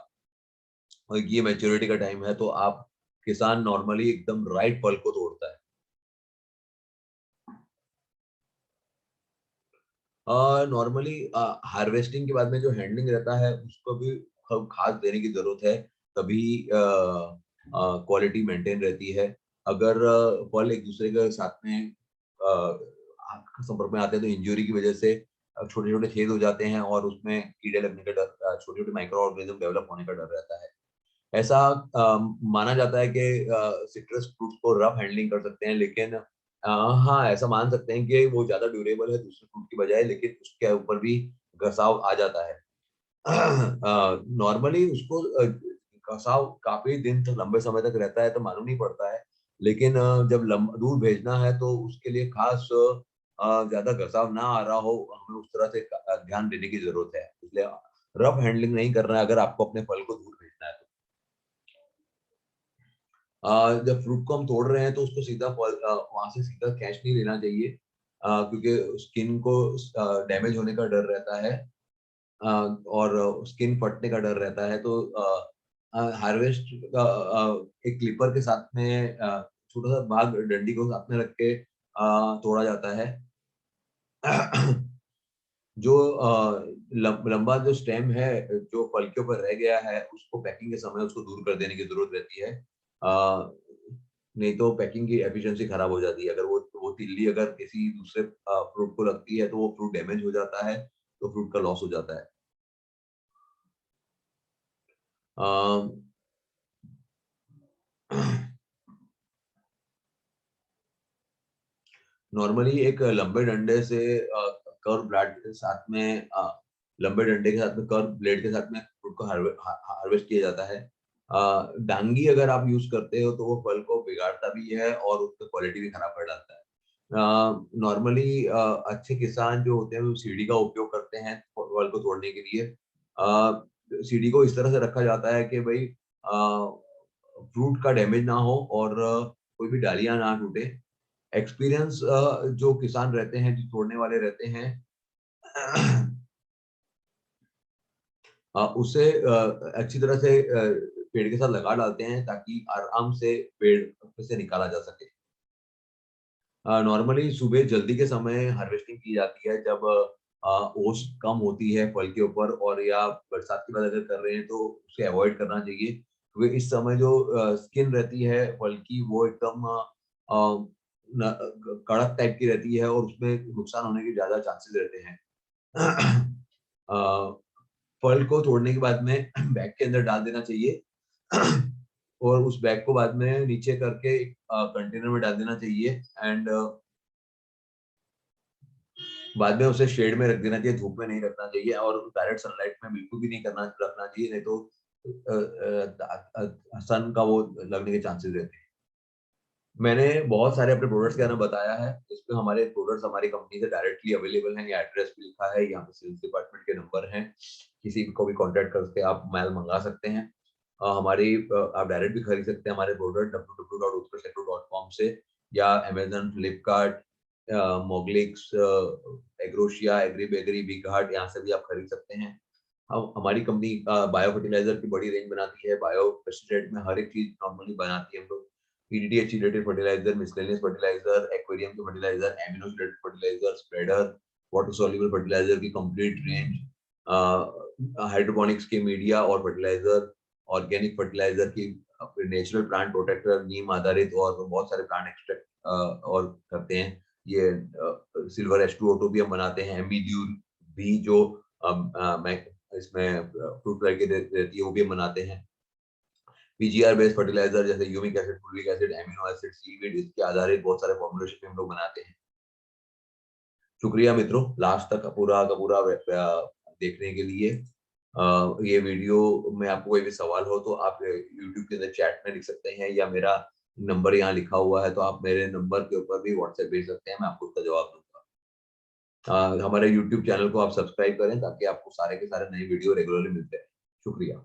और ये मैच्योरिटी का टाइम है, तो आप किसान नॉर्मली एकदम राइट फल को तोड़ता है। नॉर्मली हार्वेस्टिंग के बाद में जो हैंडलिंग रहता है उसको भी खास देने की जरूरत है, तभी क्वालिटी मेंटेन रहती है। अगर फल एक दूसरे के साथ में संपर्क में आते हैं तो इंजरी की वजह से छोटे छोटे छेद हो जाते हैं और उसमें कीड़े लगने का डर, छोटे छोटे माइक्रो ऑर्गेनिज्म डेवलप होने का डर रहता है। ऐसा माना जाता है कि सिट्रस फ्रूट्स को रफ हैंडलिंग कर सकते हैं, लेकिन हाँ, ऐसा मान सकते हैं कि वो ज्यादा ड्यूरेबल है दूसरे फ्रूट की बजाय, लेकिन उसके ऊपर भी घसाव आ जाता है। नॉर्मली उसको घसाव काफी दिन तक, लंबे समय तक रहता है तो मालूम नहीं पड़ता है, लेकिन जब दूर भेजना है तो उसके लिए खास ज्यादा घसाव ना आ रहा हो, हमें उस तरह से ध्यान देने की जरूरत है। इसलिए रफ हैंडलिंग नहीं करना है अगर आपको अपने फल को दूर भेजना है तो। जब फ्रूट को हम तोड़ रहे हैं तो उसको सीधा वहां से सीधा कैच नहीं लेना चाहिए, क्योंकि स्किन को डैमेज होने का डर रहता है, और स्किन फटने का डर रहता है। तो हार्वेस्ट एक क्लिपर के साथ में छोटा सा भाग डंडी को साथ में रख के तोड़ा जाता है। जो लंबा जो स्टेम है जो फल के ऊपर रह गया है, उसको पैकिंग के समय उसको दूर कर देने की जरूरत रहती है। नहीं तो पैकिंग की एफिशिएंसी खराब हो जाती है। अगर वो तिल्ली अगर किसी दूसरे फ्रूट को लगती है तो वो फ्रूट डैमेज हो जाता है, तो फ्रूट का लॉस हो जाता है। नॉर्मली एक लंबे डंडे से कर्व ब्लेड के साथ में लंबे डंडे के साथ में कर्व ब्लेड के साथ में फ्रूट को हार्वेस्ट किया जाता है। डांगी अगर आप यूज करते हो तो वो फल को बिगाड़ता भी है और उसकी क्वालिटी भी खराब कर डालता है। नॉर्मली अच्छे किसान जो होते हैं वो सीढ़ी का उपयोग करते हैं फल को तोड़ने के लिए। सीढ़ी को इस तरह से रखा जाता है कि भाई फ्रूट का डैमेज ना हो और कोई भी डालियां ना टूटे। एक्सपीरियंस जो किसान रहते हैं, जो तोड़ने वाले रहते हैं, उसे अच्छी तरह से पेड़ के साथ लगा डालते हैं ताकि आराम से पेड़ से निकाला जा सके। नॉर्मली सुबह जल्दी के समय हार्वेस्टिंग की जाती है जब ओस कम होती है फल के ऊपर, और या बरसात के बाद अगर कर रहे हैं तो उसे अवॉइड करना चाहिए, क्योंकि इस समय जो स्किन रहती है फल की वो एकदम कड़क टाइप की रहती है और उसमें नुकसान होने के ज्यादा चांसेस रहते हैं। अ, फल को तोड़ने के बाद में बैग के अंदर डाल देना चाहिए और उस बैग को बाद में नीचे करके कंटेनर में डाल देना चाहिए एंड बाद में उसे शेड में रख देना चाहिए, धूप में नहीं रखना चाहिए और डायरेक्ट सनलाइट में बिल्कुल भी नहीं रखना चाहिए, नहीं तो सन का वो लगने के चांसेस रहते हैं। मैंने बहुत सारे अपने प्रोडक्ट्स के बारे में बताया है। इसमें हमारे प्रोडक्ट्स हमारी कंपनी से डायरेक्टली अवेलेबल हैं, यहाँ एड्रेस भी लिखा है, यहाँ पे सेल्स डिपार्टमेंट के नंबर हैं, किसी को भी कॉन्टैक्ट करके आप माल मंगा सकते हैं। आप डायरेक्ट भी खरीद सकते हैं हमारे प्रोडक्ट www.utkarshagro.com से, या अमेजन, फ्लिपकार्ट, मोगलिक्स, एग्रोशिया, एग्री बेगरी, बिग हार्ट, यहाँ से भी आप खरीद सकते हैं। हम हमारी कंपनी बायो फर्टिलाइजर की बड़ी रेंज बनाती है। बायो पेस्टिसाइड में हर एक चीज नॉर्मली बनाती है हम लोग। PDTH related fertilizer, miscellaneous fertilizer, aquarium के fertilizer, amino related fertilizer, spreader, water soluble fertilizer की कंप्लीट रेंज, हाइड्रोपोनिक्स के मीडिया और फर्टिलाइजर, ऑर्गेनिक फर्टिलाइजर की नेचुरल प्लांट प्रोटेक्टर, नीम आधारित और बहुत सारे प्लांट एक्सट्रैक्ट और करते हैं। ये सिल्वर H2O2 भी हम बनाते हैं। एम्बीड्यूल भी जो इसमें फ्रूट फ्लाई की रहती है वो भी हम बनाते हैं। पीजीआर बेस्ड फर्टिलाइजर जैसे humic acid, fulvic acid, amino acid, seaweed, इसके आधारित बहुत सारे फॉर्मुलेशन हम लोग बनाते हैं। शुक्रिया मित्रों, लास्ट तक का पूरा देखने के लिए। ये वीडियो में आपको कोई भी सवाल हो तो आप यूट्यूब के अंदर चैट में लिख सकते हैं, या मेरा नंबर यहाँ लिखा हुआ है तो आप मेरे नंबर के ऊपर भी व्हाट्सएप भेज सकते हैं, मैं आपको उसका जवाब दूंगा। हमारे यूट्यूब चैनल को आप सब्सक्राइब करें ताकि आपको सारे के सारे नए वीडियो रेगुलरली मिलते हैं। शुक्रिया।